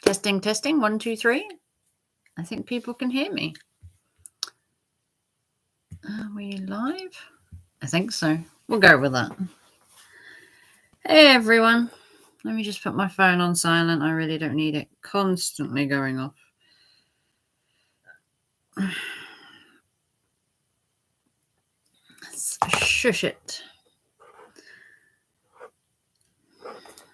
Testing, testing. 1, 2, 3. I think people can hear me. Are we live? I think so. We'll go with that. Hey, everyone. Let me just put my phone on silent. I really don't need it constantly going off. Let's shush it.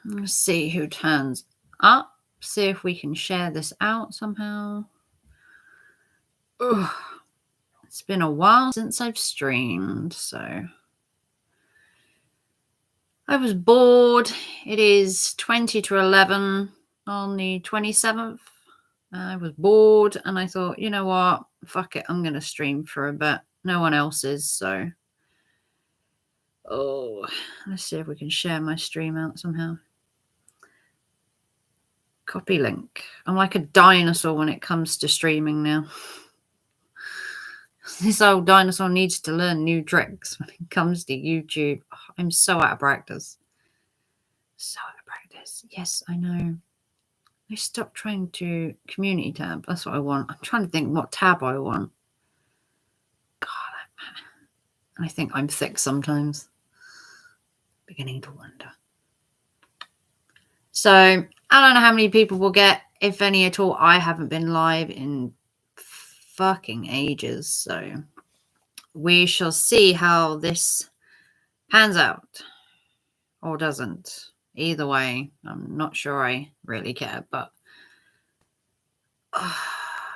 Let's see who turns up. See if we can share this out somehow. Ugh. It's been a while since I've streamed, so I was bored. It is 20 to 11 on the 27th. I was bored and I thought, you know what? Fuck it. I'm going to stream for a bit. No one else is, so. Oh, let's see if we can share my stream out somehow. Copy link. I'm like a dinosaur when it comes to streaming now. This old dinosaur needs to learn new tricks when it comes to YouTube. Oh, I'm so out of practice. So out of practice. Yes, I know. I stopped trying to community tab. That's what I want. I'm trying to think what tab I want. God, I think I'm thick sometimes. Beginning to wonder. So I don't know how many people will get, if any at all. I haven't been live in fucking ages, so we shall see how this pans out or doesn't. Either way, I'm not sure I really care, but let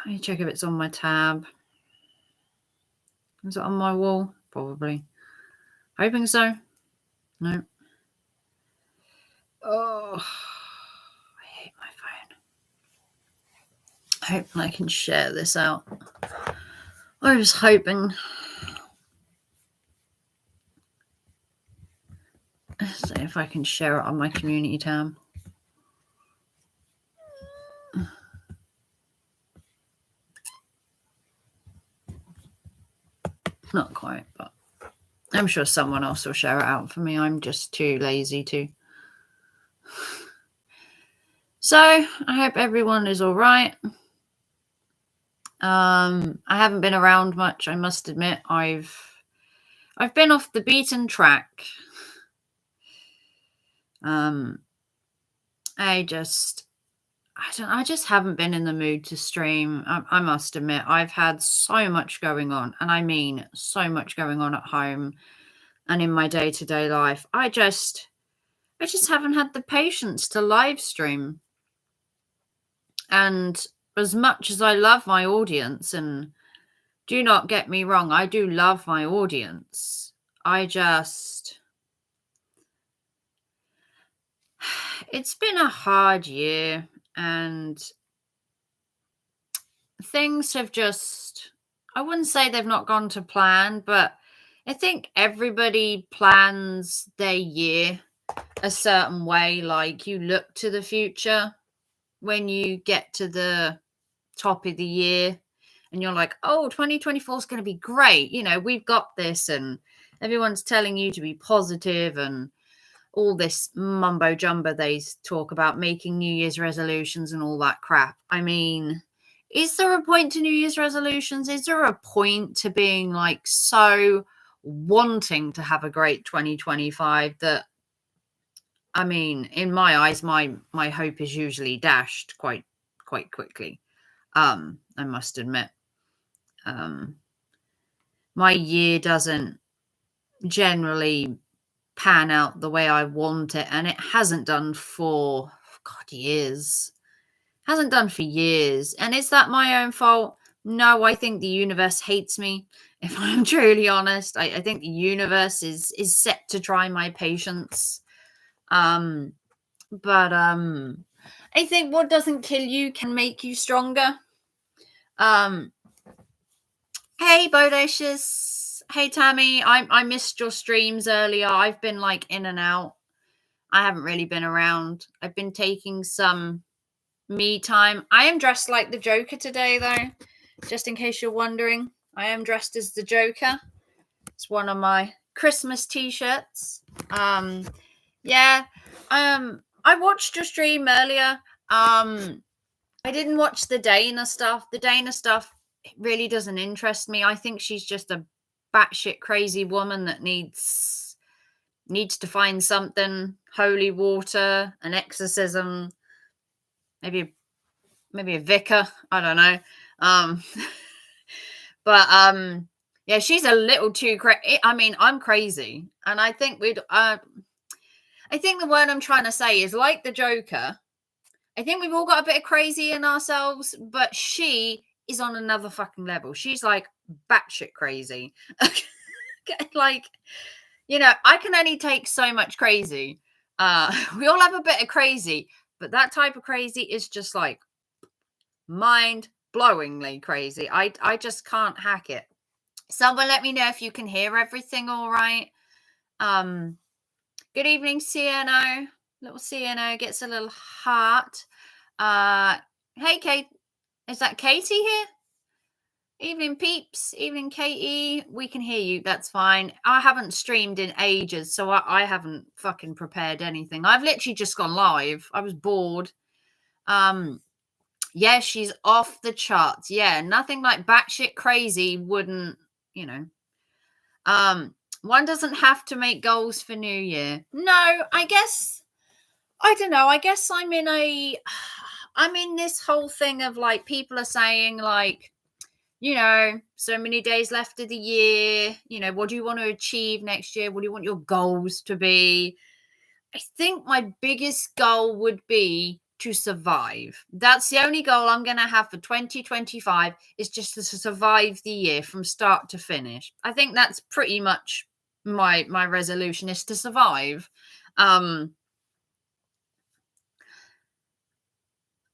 me check if it's on my tab. Is it on my wall? Probably. Hoping so. No. Oh, I hate my phone. I hope I can share this out. I was hoping. Let's see if I can share it on my community tab. Not quite, but I'm sure someone else will share it out for me. I'm just too lazy to. So I hope everyone is all right. I haven't been around much, I must admit. I've been off the beaten track. I just haven't been in the mood to stream. I must admit, I've had so much going on, and I mean so much going on at home and in my day-to-day life. I just haven't had the patience to live stream. And as much as I love my audience, and do not get me wrong, I do love my audience, it's been a hard year, and things have just, I wouldn't say they've not gone to plan, but I think everybody plans their year a certain way. Like, you look to the future when you get to the top of the year and you're like, oh, 2024 is going to be great. You know, we've got this, and everyone's telling you to be positive and all this mumbo jumbo they talk about, making New Year's resolutions and all that crap. I mean, is there a point to New Year's resolutions? Is there a point to being like so wanting to have a great 2025 that, I mean, in my eyes, my hope is usually dashed quite quickly. I must admit, my year doesn't generally pan out the way I want it, and it hasn't done for years. Hasn't done for years. And is that my own fault? No, I think the universe hates me. If I'm truly honest, I think the universe is set to try my patience. But I think what doesn't kill you can make you stronger. Hey, Bodacious. Hey, Tammy. I missed your streams earlier. I've been like in and out. I haven't really been around. I've been taking some me time. I am dressed like the Joker today, though, just in case you're wondering. I am dressed as the Joker. It's one of my Christmas t-shirts. Yeah. I watched your stream earlier. I didn't watch the Dana stuff. The Dana stuff really doesn't interest me. I think she's just a batshit crazy woman that needs to find something, holy water, an exorcism, maybe a vicar. I don't know. But yeah, she's a little too crazy. I mean, I'm crazy, and I think I think the word I'm trying to say is like the Joker. I think we've all got a bit of crazy in ourselves, but she is on another fucking level. She's like batshit crazy. Like, you know, I can only take so much crazy. We all have a bit of crazy, but that type of crazy is just like mind-blowingly crazy. I just can't hack it. Someone let me know if you can hear everything all right. Good evening, CNO. Little CNO gets a little heart. Hey, Kate. Is that Katie here? Evening, peeps. Evening, Katie. We can hear you. That's fine. I haven't streamed in ages, so I haven't fucking prepared anything. I've literally just gone live. I was bored. Yeah, she's off the charts. Yeah, nothing like batshit crazy wouldn't, you know. One doesn't have to make goals for New Year. No, I guess I don't know. I guess I'm in this whole thing of like people are saying like, you know, so many days left of the year, you know, what do you want to achieve next year? What do you want your goals to be? I think my biggest goal would be to survive. That's the only goal I'm going to have for 2025 is just to survive the year from start to finish. I think that's pretty much my resolution is to survive.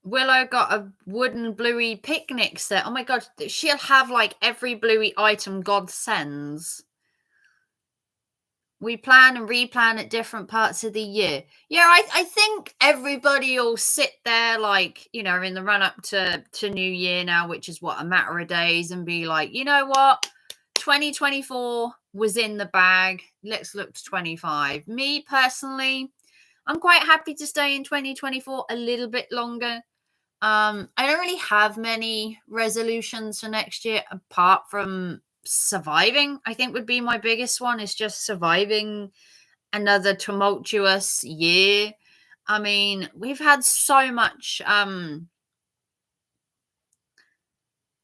Willow got a wooden bluey picnic set. Oh my god, she'll have like every bluey item God sends. We plan and replan at different parts of the year. Yeah, I think everybody will sit there like, you know, in the run up to New Year now, which is what, a matter of days, and be like, you know what? 2024 was in the bag. Let's look to 25. Me personally, I'm quite happy to stay in 2024 a little bit longer. I don't really have many resolutions for next year apart from surviving. I think would be my biggest one is just surviving another tumultuous year. I mean, we've had so much.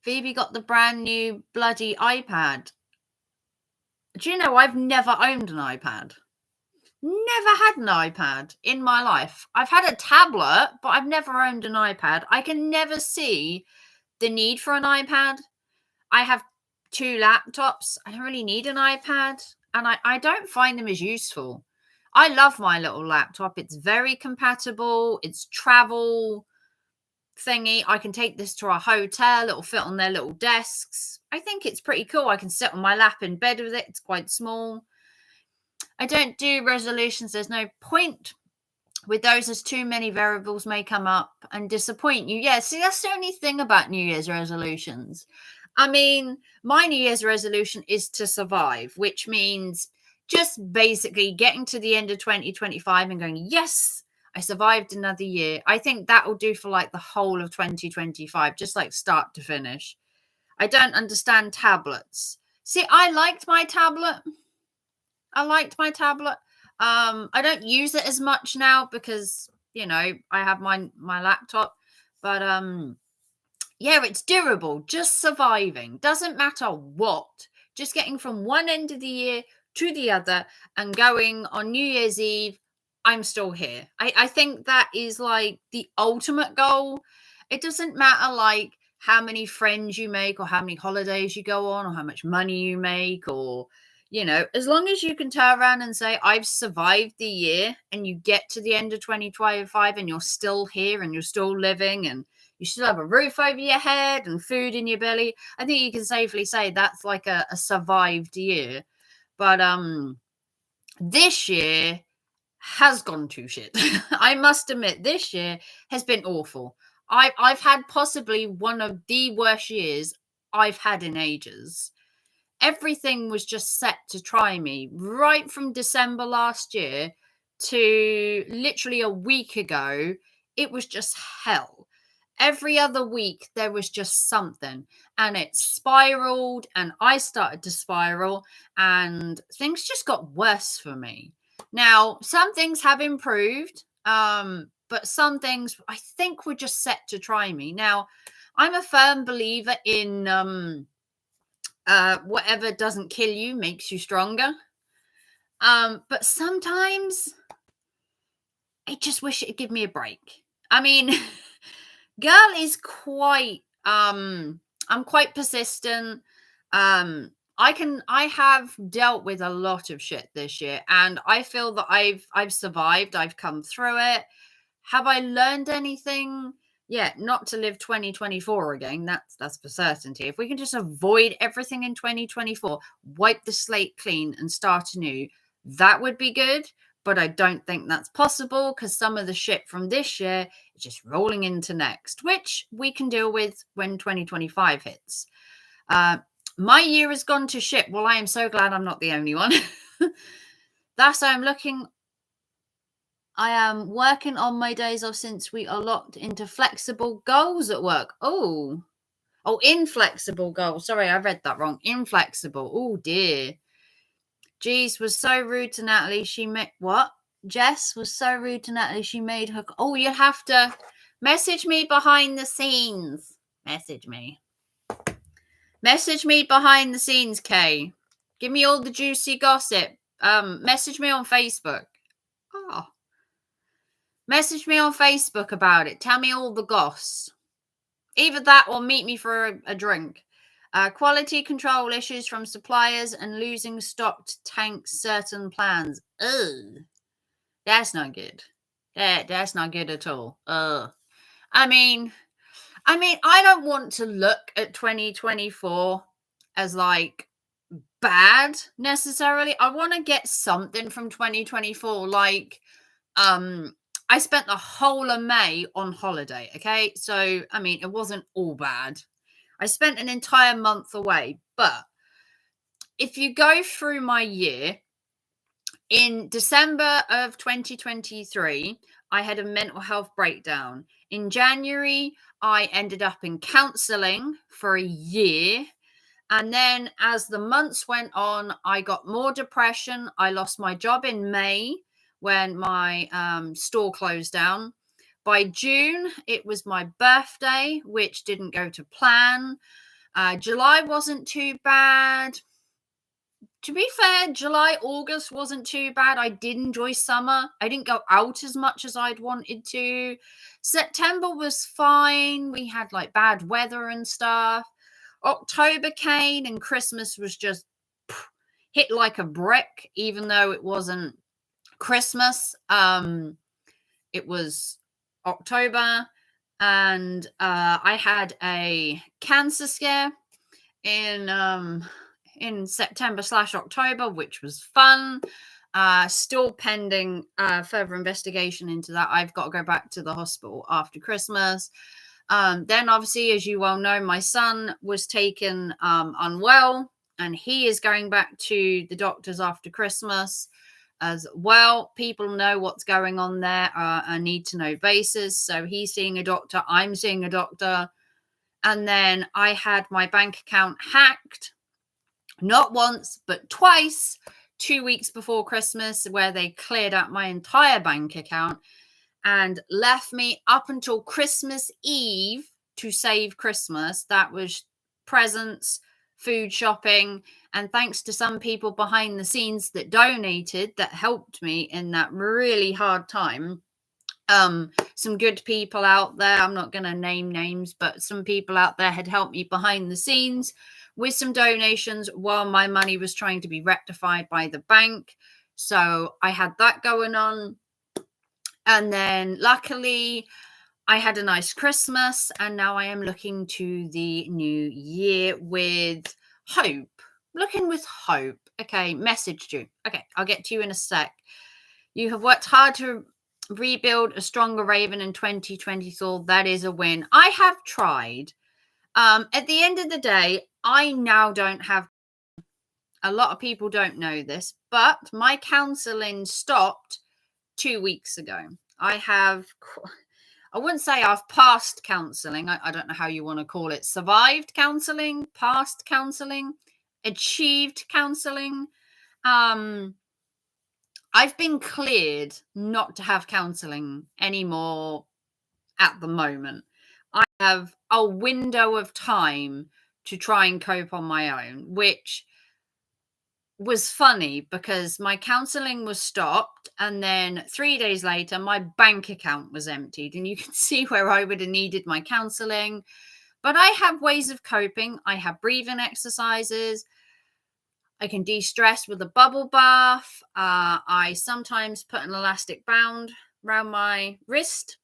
Phoebe got the brand new bloody iPad. Do you know I've never owned an iPad? Never had an iPad in my life. I've had a tablet, but I've never owned an iPad. I can never see the need for an iPad. I have 2 laptops. I don't really need an iPad, and I don't find them as useful. I love my little laptop. It's very compatible. It's travel thingy. I can take this to a hotel. It'll fit on their little desks. I think it's pretty cool. I can sit on my lap in bed with it. It's quite small. I don't do resolutions. There's no point with those, as too many variables may come up and disappoint you. Yeah, see, that's the only thing about New Year's resolutions. I mean, my New Year's resolution is to survive, which means just basically getting to the end of 2025 and going, yes, I survived another year. I think that will do for like the whole of 2025, just like start to finish. I don't understand tablets. See, I liked my tablet. I don't use it as much now because, you know, I have my laptop, but yeah, it's durable, just surviving. Doesn't matter what, just getting from one end of the year to the other and going on New Year's Eve, I'm still here. I think that is like the ultimate goal. It doesn't matter like how many friends you make or how many holidays you go on or how much money you make, or, you know, as long as you can turn around and say, I've survived the year, and you get to the end of 2025 and you're still here and you're still living and you still have a roof over your head and food in your belly, I think you can safely say that's like a survived year. But this year has gone to shit. I must admit, this year has been awful. I've had possibly one of the worst years I've had in ages. Everything was just set to try me right from December last year. to literally a week ago, it was just hell. Every other week, there was just something, and it spiraled, and I started to spiral, and things just got worse for me. Now, some things have improved, but some things I think were just set to try me. Now, I'm a firm believer in whatever doesn't kill you makes you stronger. But sometimes I just wish it'd give me a break. I mean, girl is quite I'm quite persistent. I have dealt with a lot of shit this year, and I feel that I've survived. I've come through it. Have I learned anything? Yeah, not to live 2024 again. That's for certainty. If we can just avoid everything in 2024, wipe the slate clean and start anew, that would be good. But I don't think that's possible because some of the shit from this year is just rolling into next, which we can deal with when 2025 hits. My year has gone to shit. Well, I am so glad I'm not the only one. That's why I am working on my days off since we are locked into flexible goals at work. Oh, inflexible goals. Sorry, I read that wrong. Inflexible. Oh, dear. Jeez, was so rude to Natalie. She made what? Jess was so rude to Natalie. She made her. Oh, you have to message me behind the scenes. Message me. Message me behind the scenes, Kay. Give me all the juicy gossip. Message me on Facebook. Oh. Message me on Facebook about it. Tell me all the goss. Either that or meet me for a drink. Quality control issues from suppliers and losing stocked tanks certain plans. Ugh. That's not good. That's not good at all. I mean, I don't want to look at 2024 as like bad necessarily. I want to get something from 2024. Like, I spent the whole of May on holiday. Okay. So, I mean, it wasn't all bad. I spent an entire month away. But if you go through my year, in December of 2023, I had a mental health breakdown. In January, I ended up in counseling for a year. And then as the months went on, I got more depression. I lost my job in May when my store closed down. By June, it was my birthday, which didn't go to plan. July wasn't too bad. To be fair, July, August wasn't too bad. I did enjoy summer. I didn't go out as much as I'd wanted to. September was fine. We had like bad weather and stuff. October came and Christmas was just hit like a brick, even though it wasn't Christmas. It was October, and I had a cancer scare in September/October, which was fun. Still pending further investigation into that. I've got to go back to the hospital after Christmas. Then, obviously, as you well know, my son was taken unwell, and he is going back to the doctors after Christmas as well. People know what's going on there on a need-to-know basis. So he's seeing a doctor. I'm seeing a doctor. And then I had my bank account hacked, not once, but twice, 2 weeks before Christmas, where they cleared out my entire bank account and left me up until Christmas Eve to save Christmas. That was presents, food shopping, and thanks to some people behind the scenes that donated, that helped me in that really hard time. Some good people out there, I'm not going to name names, but some people out there had helped me behind the scenes with some donations while my money was trying to be rectified by the bank. So I had that going on. And then luckily I had a nice Christmas, and now I am looking to the new year with hope. Looking with hope. Okay, messaged you. Okay, I'll get to you in a sec. You have worked hard to rebuild a stronger Raven in 2024. That is a win. I have tried. At the end of the day, I now don't have. A lot of people don't know this, but my counseling stopped 2 weeks ago. I wouldn't say I've passed counseling. I don't know how you want to call it. Survived counseling, passed counseling, achieved counseling. I've been cleared not to have counseling anymore at the moment. I have a window of time to try and cope on my own, which was funny because my counseling was stopped, and then 3 days later my bank account was emptied, and you can see where I would have needed my counseling. But I have ways of coping. I have breathing exercises. I can de-stress with a bubble bath. I sometimes put an elastic band around my wrist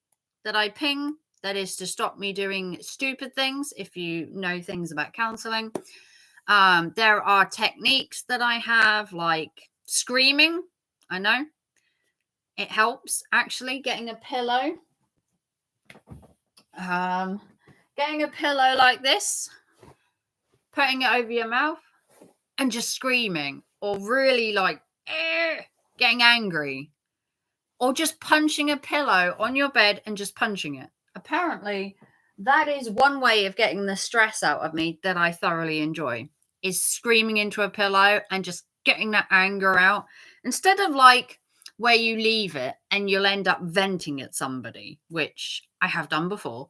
that I ping. That is to stop me doing stupid things, if you know things about counseling. There are techniques that I have, like screaming. I know it helps, actually. Getting a pillow like this, putting it over your mouth and just screaming, or really like getting angry, or just punching a pillow on your bed and just punching it. Apparently that is one way of getting the stress out of me that I thoroughly enjoy, is screaming into a pillow and just getting that anger out, instead of like where you leave it and you'll end up venting at somebody, which I have done before.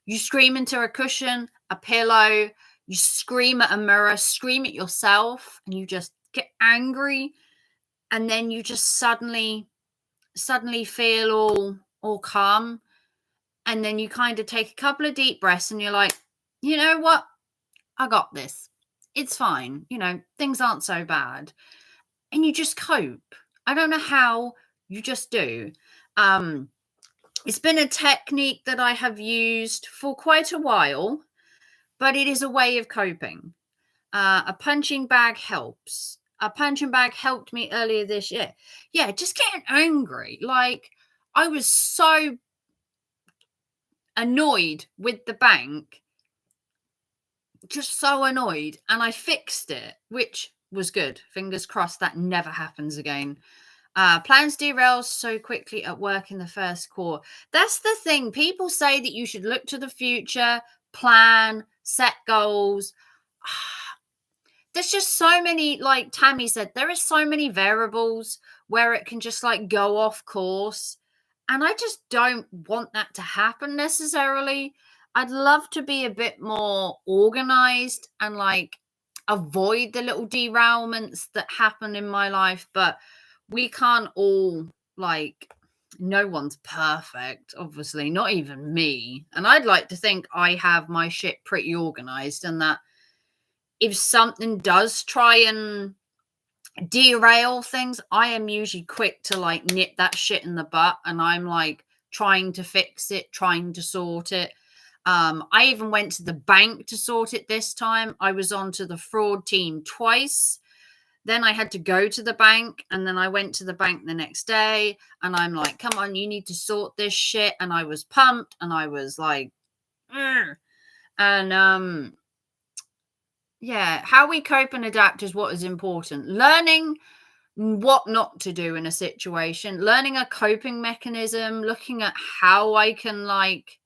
You scream into a cushion, a pillow, you scream at a mirror, scream at yourself, and you just get angry, and then you just suddenly feel all calm. And then you kind of take a couple of deep breaths and you're like, you know what? I got this. It's fine. Things aren't so bad. And you just cope. I don't know how, you just do. It's been a technique that I have used for quite a while, but it is a way of coping. A punching bag helps. A punching bag helped me earlier this year. Yeah, just getting angry. Like, I was so annoyed with the bank, just so annoyed, and I fixed it, which was good. Fingers crossed that never happens again. Plans derail so quickly at work in the first quarter. That's the thing. People say that you should look to the future, plan, set goals. There's just so many, like Tammy said, there is so many variables where it can just like go off course. And I just don't want that to happen necessarily. I'd love to be a bit more organized and like avoid the little derailments that happen in my life. But we can't all, like, no one's perfect, obviously, not even me. And I'd like to think I have my shit pretty organized, and that if something does try and derail things, I am usually quick to like nip that shit in the butt, and I'm like trying to fix it, trying to sort it. I even went to the bank to sort it this time. I was on to the fraud team twice. Then I had to go to the bank, and then I went to the bank the next day, and I'm like, come on, you need to sort this shit. And I was pumped, and I was like, "Ugh." And yeah, how we cope and adapt is what is important. Learning what not to do in a situation, learning a coping mechanism, looking at how I can like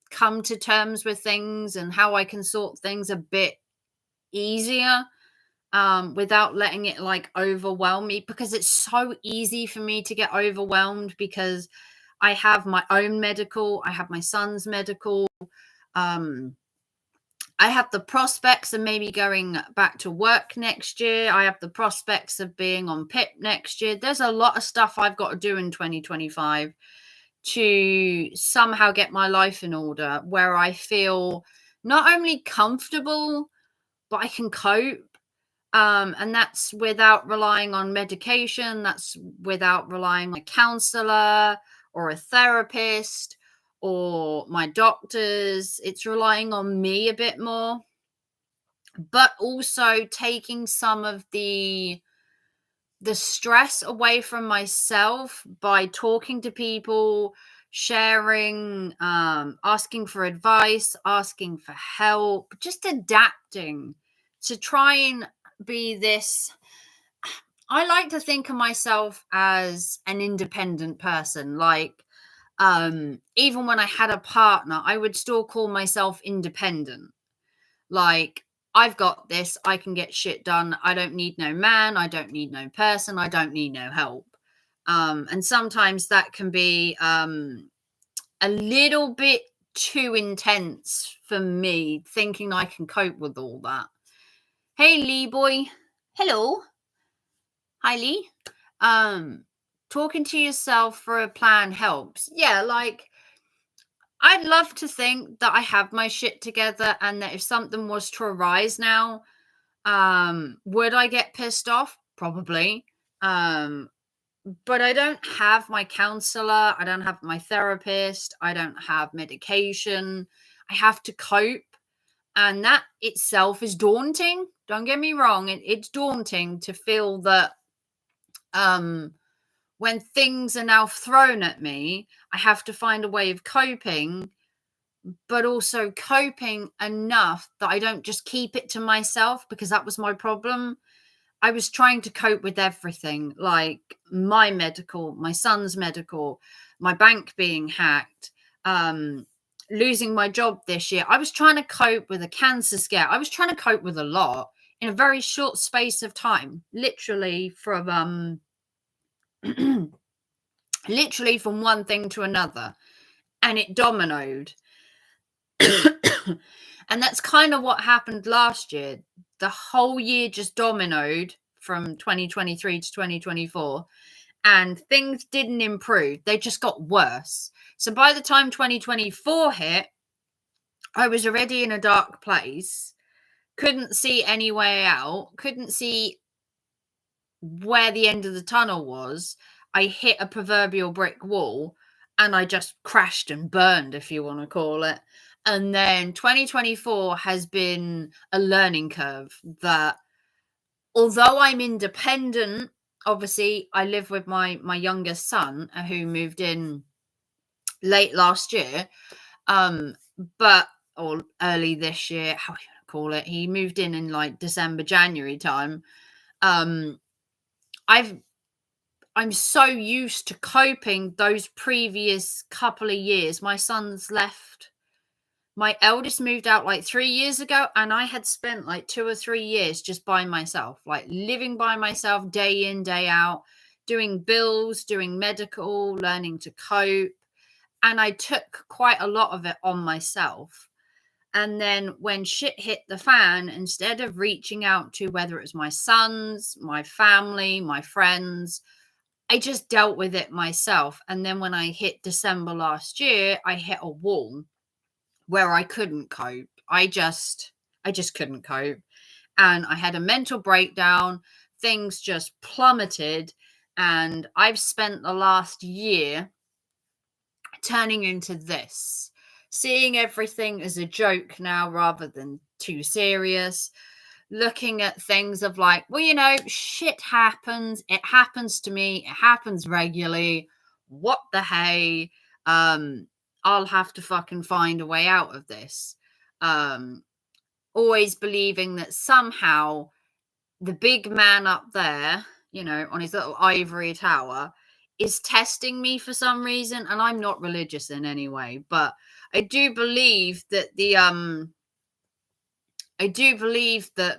come to terms with things and how I can sort things a bit easier, without letting it like overwhelm me, because it's so easy for me to get overwhelmed because I have my own medical, I have my son's medical, I have the prospects of maybe going back to work next year. I have the prospects of being on PIP next year. There's a lot of stuff I've got to do in 2025 to somehow get my life in order, where I feel not only comfortable, but I can cope. And that's without relying on medication. That's without relying on a counselor or a therapist or my doctors. It's relying on me a bit more, but also taking some of the stress away from myself by talking to people, sharing, asking for advice, asking for help, just adapting to try and be this. I like to think of myself as an independent person. Like, even when I had a partner, I would still call myself independent. Like, I've got this, I can get shit done. I don't need no man, I don't need no person, I don't need no help. And sometimes that can be a little bit too intense for me, thinking I can cope with all that. Hey, Lee boy. Hello. Hi, Lee. Talking to yourself for a plan helps. Yeah, like, I'd love to think that I have my shit together and that if something was to arise now, would I get pissed off? Probably. Um, but I don't have my counselor, I don't have my therapist, I don't have medication. I have to cope. And that itself is daunting. Don't get me wrong, it's daunting to feel that when things are now thrown at me, I have to find a way of coping, but also coping enough that I don't just keep it to myself, because that was my problem. I was trying to cope with everything, like my medical, my son's medical, my bank being hacked, losing my job this year. I was trying to cope with a cancer scare. I was trying to cope with a lot in a very short space of time, literally from literally from one thing to another, and it dominoed. And that's kind of what happened last year. The whole year just dominoed from 2023 to 2024, and things didn't improve. They just got worse. So by the time 2024 hit, I was already in a dark place, couldn't see any way out, couldn't see where the end of the tunnel was. I hit a proverbial brick wall and I just crashed and burned, if you want to call it. And then 2024 has been a learning curve that, although I'm independent, obviously I live with my youngest son who moved in late last year, but or early this year, how do you call it? He moved in like December, January time. I'm so used to coping those previous couple of years. My son's left. My eldest moved out like 3 years ago, and I had spent like 2 or 3 years just by myself, like living by myself day in, day out, doing bills, doing medical, learning to cope. And I took quite a lot of it on myself. And then when shit hit the fan, instead of reaching out to whether it was my sons, my family, my friends, I just dealt with it myself. And then when I hit December last year, I hit a wall where I couldn't cope. I just couldn't cope. And I had a mental breakdown. Things just plummeted. And I've spent the last year turning into this, seeing everything as a joke now rather than too serious, looking at things of like, well, you know, shit happens. It happens to me. It happens regularly. What the hey? I'll have to fucking find a way out of this. Always believing that somehow the big man up there, you know, on his little ivory tower, is testing me for some reason. And I'm not religious in any way, but I do believe that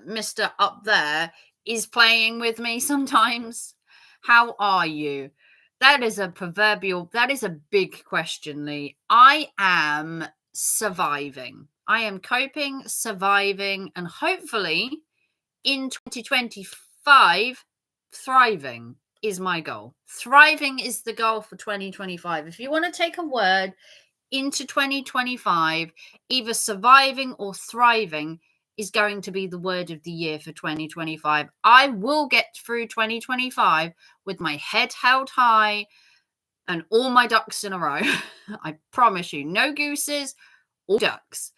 Mr. Up there is playing with me sometimes. How are you? That is a big question, Lee. I am surviving. I am coping, surviving, and hopefully in 2025, thriving is my goal. Thriving is the goal for 2025. If you want to take a word into 2025, either surviving or thriving is going to be the word of the year for 2025. I will get through 2025 with my head held high and all my ducks in a row. I promise you, no gooses, all ducks.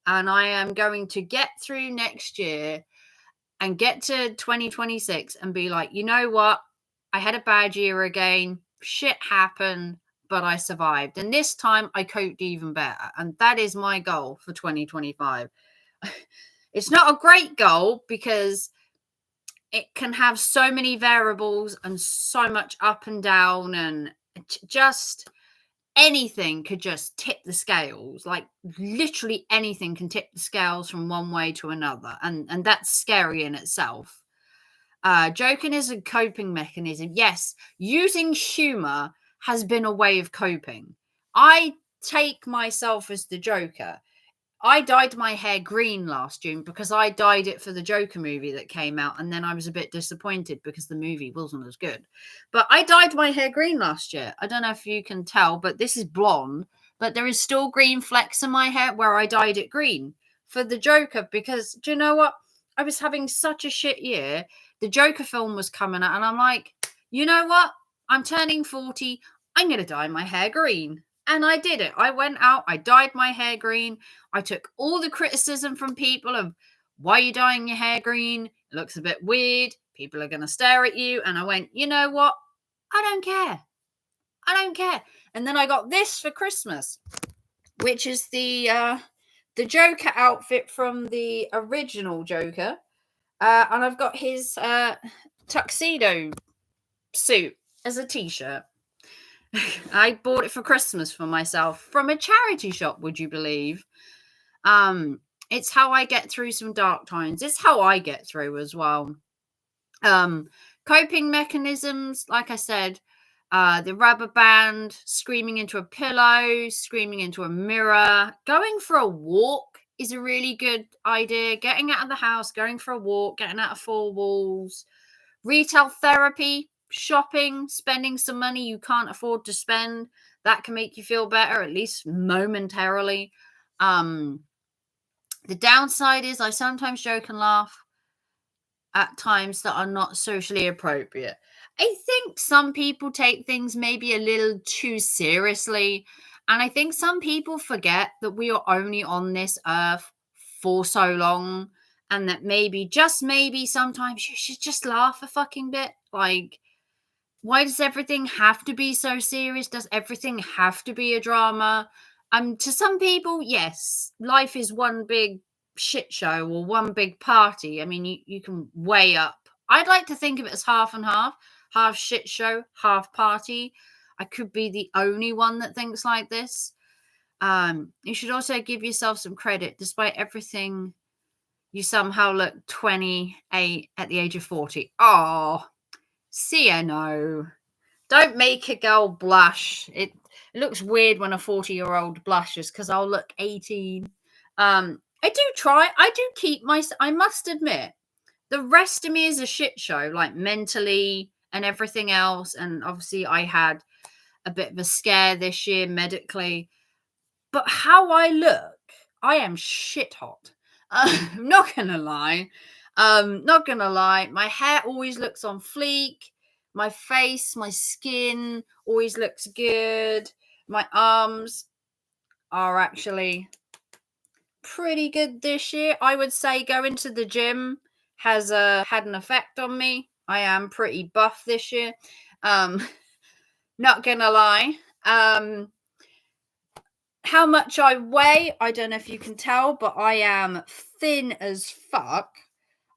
And I am going to get through next year and get to 2026 and be like, you know what? I had a bad year again. Shit happened, but I survived. And this time I coped even better. And that is my goal for 2025. It's not a great goal because it can have so many variables and so much up and down, and just anything could just tip the scales. Like literally anything can tip the scales from one way to another, and that's scary in itself. Joking is a coping mechanism. Yes, using humor has been a way of coping. I take myself as the Joker. I dyed my hair green last June because I dyed it for the Joker movie that came out, and then I was a bit disappointed because the movie wasn't as good. But I dyed my hair green last year. I don't know if you can tell, but this is blonde, but there is still green flecks in my hair where I dyed it green for the Joker, because do you know what? I was having such a shit year. The Joker film was coming out, and I'm like, you know what? I'm turning 40. I'm going to dye my hair green. And I did it. I went out, I dyed my hair green. I took all the criticism from people of, why are you dyeing your hair green? It looks a bit weird. People are going to stare at you. And I went, you know what? I don't care. I don't care. And then I got this for Christmas, which is the Joker outfit from the original Joker. And I've got his tuxedo suit as a t-shirt. I bought it for Christmas for myself from a charity shop, would you believe? It's how I get through some dark times. It's how I get through as well. Coping mechanisms, like I said, the rubber band, screaming into a pillow, screaming into a mirror, going for a walk is a really good idea. Getting out of the house, going for a walk, getting out of four walls, retail therapy, shopping, spending some money you can't afford to spend. That can make you feel better, at least momentarily. The downside is I sometimes joke and laugh at times that are not socially appropriate. I think some people take things maybe a little too seriously. And I think some people forget that we are only on this earth for so long. And that maybe, just maybe, sometimes you should just laugh a fucking bit. Like, why does everything have to be so serious? Does everything have to be a drama? To some people, yes, life is one big shit show or one big party. I mean, you can weigh up. I'd like to think of it as half and half shit show, half party. I could be the only one that thinks like this. You should also give yourself some credit. Despite everything, you somehow look 28 at the age of 40. Oh, CNO. Don't make a girl blush. It looks weird when a 40-year-old blushes because I'll look 18. I do try. I do keep I must admit, the rest of me is a shit show, like mentally and everything else. And obviously I had a bit of a scare this year medically. But how I look, I am shit hot. I'm not going to lie. Not going to lie. My hair always looks on fleek. My face, my skin always looks good. My arms are actually pretty good this year. I would say going to the gym has had an effect on me. I am pretty buff this year. Not gonna lie. How much I weigh, I don't know if you can tell, but I am thin as fuck.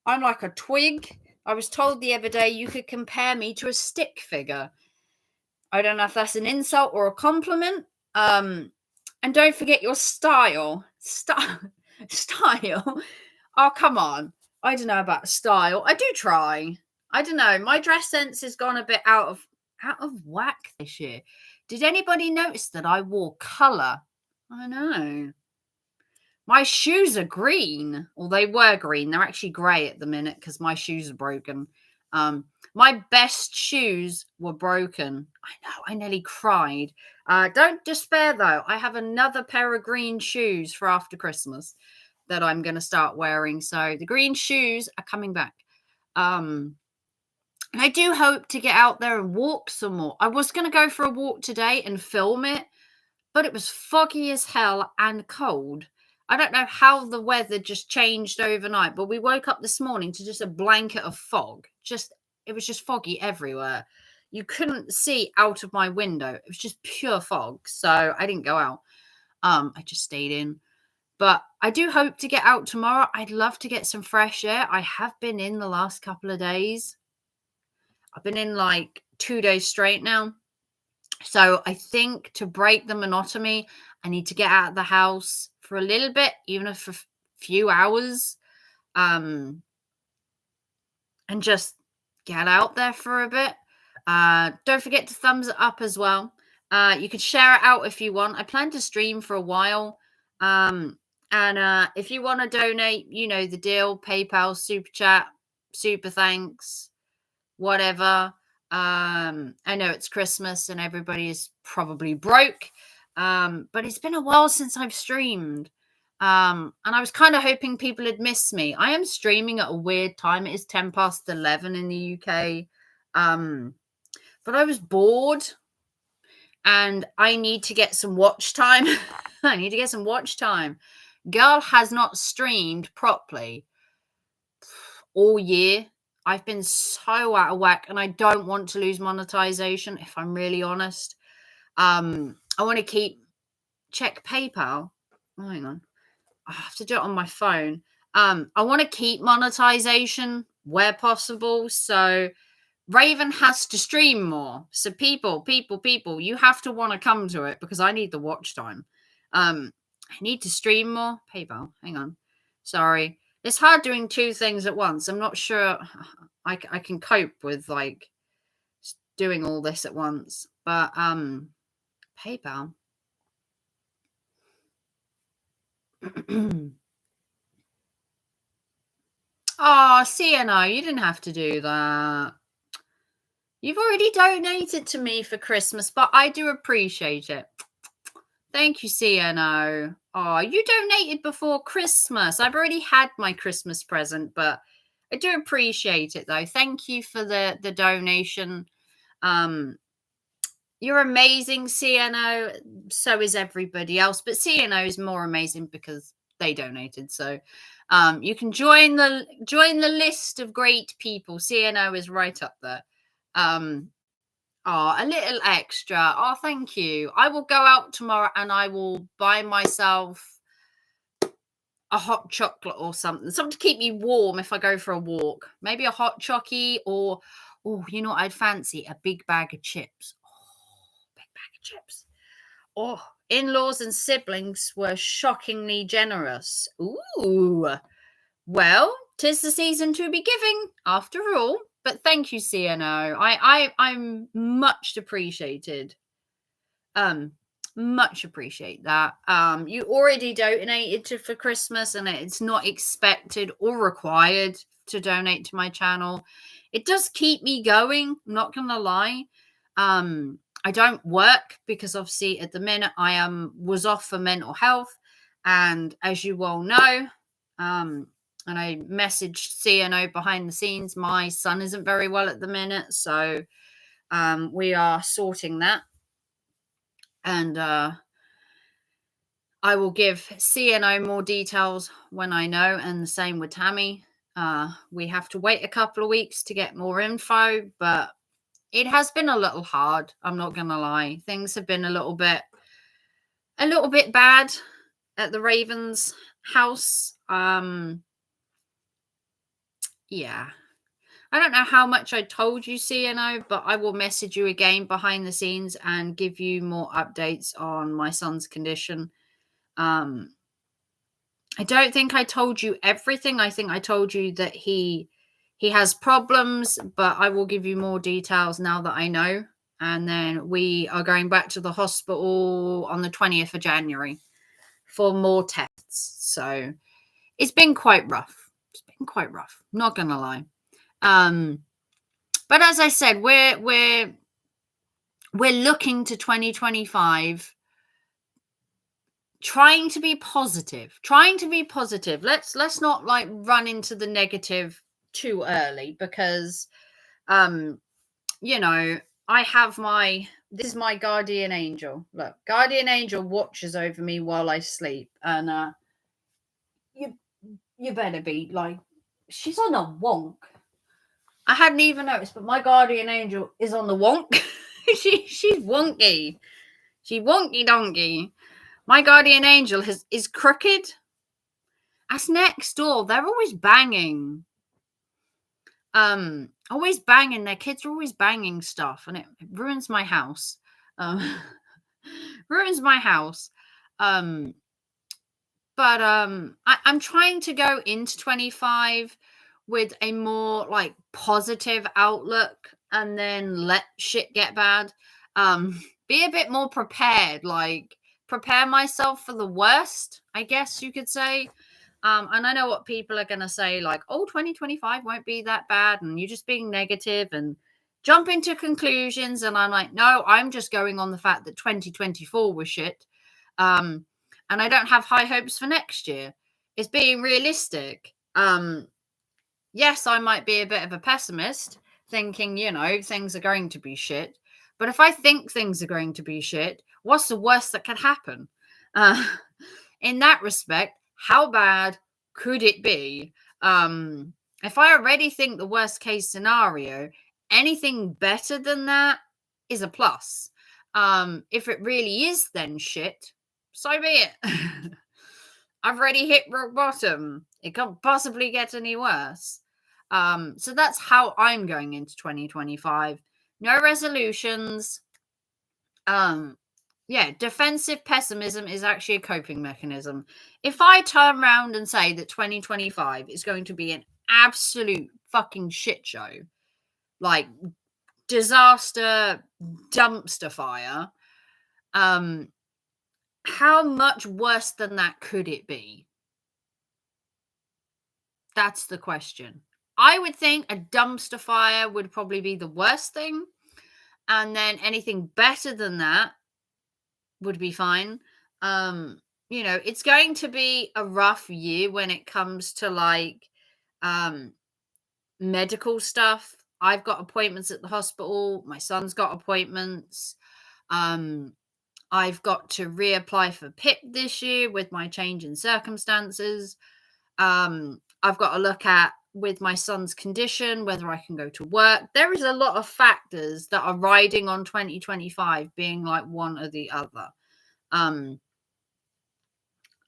I'm like a twig. I was told the other day you could compare me to a stick figure. I don't know if that's an insult or a compliment. And don't forget your style. Style. Oh, come on. I don't know about style. I do try. I don't know. My dress sense has gone a bit out of whack this year. Did anybody notice that I wore colour? I know. My shoes are green. Well, they were green. They're actually grey at the minute because my shoes are broken. My best shoes were broken. I know. I nearly cried. Don't despair, though. I have another pair of green shoes for after Christmas that I'm going to start wearing. So the green shoes are coming back. And I do hope to get out there and walk some more. I was going to go for a walk today and film it, but it was foggy as hell and cold. I don't know how the weather just changed overnight, but we woke up this morning to just a blanket of fog. It was just foggy everywhere. You couldn't see out of my window. It was just pure fog. So I didn't go out. I just stayed in. But I do hope to get out tomorrow. I'd love to get some fresh air. I have been in the last couple of days. I've been in like 2 days straight now. So I think to break the monotony, I need to get out of the house for a little bit, even if for a few hours, and just get out there for a bit. Don't forget to thumbs it up as well. You can share it out if you want. I plan to stream for a while. And if you want to donate, you know the deal. PayPal, Super Chat, Super Thanks, whatever. I know it's Christmas and everybody is probably broke. But it's been a while since I've streamed. And I was kind of hoping people had missed me. I am streaming at a weird time. It is 10 past 11 in the UK. But I was bored and I need to get some watch time. I need to get some watch time. Girl has not streamed properly all year. I've been so out of whack and I don't want to lose monetization, if I'm really honest. I want to check PayPal. Oh, hang on. I have to do it on my phone. I want to keep monetization where possible. So Raven has to stream more. So people, you have to want to come to it because I need the watch time. I need to stream more. PayPal. Hang on. Sorry. It's hard doing two things at once. I'm not sure I can cope with like doing all this at once. But PayPal. Oh, CNO, you didn't have to do that. You've already donated to me for Christmas, but I do appreciate it. Thank you, CNO. Oh, you donated before Christmas. I've already had my Christmas present, but I do appreciate it, though. Thank you for the donation. You're amazing, CNO. So is everybody else, but CNO is more amazing because they donated. So you can join the list of great people. CNO is right up there. A little extra. Oh, thank you. I will go out tomorrow and I will buy myself a hot chocolate or something to keep me warm if I go for a walk. Maybe a hot chockey or, you know what I'd fancy? A big bag of chips. Oh, big bag of chips. Oh, in-laws and siblings were shockingly generous. Ooh. Well, 'tis the season to be giving after all. But thank you, CNO. I'm much appreciated. Much appreciate that. You already donated for Christmas, and it's not expected or required to donate to my channel. It does keep me going. I'm not gonna lie. I don't work because obviously at the minute I was off for mental health, and as you all know, and I messaged CNO behind the scenes. My son isn't very well at the minute, so we are sorting that. And I will give CNO more details when I know, and the same with Tammy. We have to wait a couple of weeks to get more info, but it has been a little hard. I'm not going to lie. Things have been a little bit bad at the Ravens house. Yeah. I don't know how much I told you, CNO, but I will message you again behind the scenes and give you more updates on my son's condition. I don't think I told you everything. I think I told you that he has problems, but I will give you more details now that I know. And then we are going back to the hospital on the 20th of January for more tests. So it's been quite rough. Not going to lie. But as I said, we're looking to 2025, trying to be positive. Let's not like run into the negative too early because, you know, I have this is my guardian angel. Look, guardian angel watches over me while I sleep, and you better be like, she's on a wonk. I hadn't even noticed, but my guardian angel is on the wonk. She's wonky. She wonky donkey. My guardian angel is crooked. That's next door. They're always banging. Always banging. Their kids are always banging stuff, and it ruins my house. Um, ruins my house. Um, but I'm trying to go into 25 with a more like positive outlook, and then let shit get bad. Be a bit more prepared, like prepare myself for the worst, I guess you could say. And I know what people are going to say, like, oh, 2025 won't be that bad, and you're just being negative and jump into conclusions. And I'm like, no, I'm just going on the fact that 2024 was shit. Um, and I don't have high hopes for next year. It's being realistic. Yes, I might be a bit of a pessimist, thinking, things are going to be shit. But if I think things are going to be shit, what's the worst that could happen? Uh, in that respect, how bad could it be? If I already think the worst case scenario, anything better than that is a plus. If it really is then shit, so be it. I've already hit rock bottom. It can't possibly get any worse. So that's how I'm going into 2025. No resolutions. Yeah, defensive pessimism is actually a coping mechanism. If I turn around and say that 2025 is going to be an absolute fucking shit show, like disaster, dumpster fire, how much worse than that could it be? That's the question. I would think a dumpster fire would probably be the worst thing. And then anything better than that would be fine. It's going to be a rough year when it comes to like medical stuff. I've got appointments at the hospital. My son's got appointments. I've got to reapply for PIP this year with my change in circumstances. I've got to look at with my son's condition whether I can go to work. There is a lot of factors that are riding on 2025 being like one or the other. The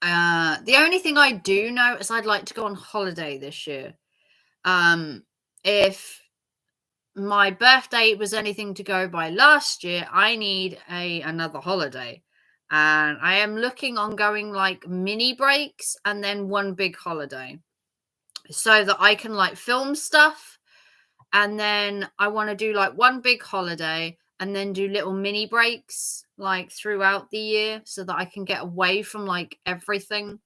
only thing I do know is I'd like to go on holiday this year. If my birthday was anything to go by last year, I need another holiday. And I am looking on going like mini breaks and then one big holiday so that I can like film stuff. And then I want to do like one big holiday and then do little mini breaks like throughout the year so that I can get away from like everything.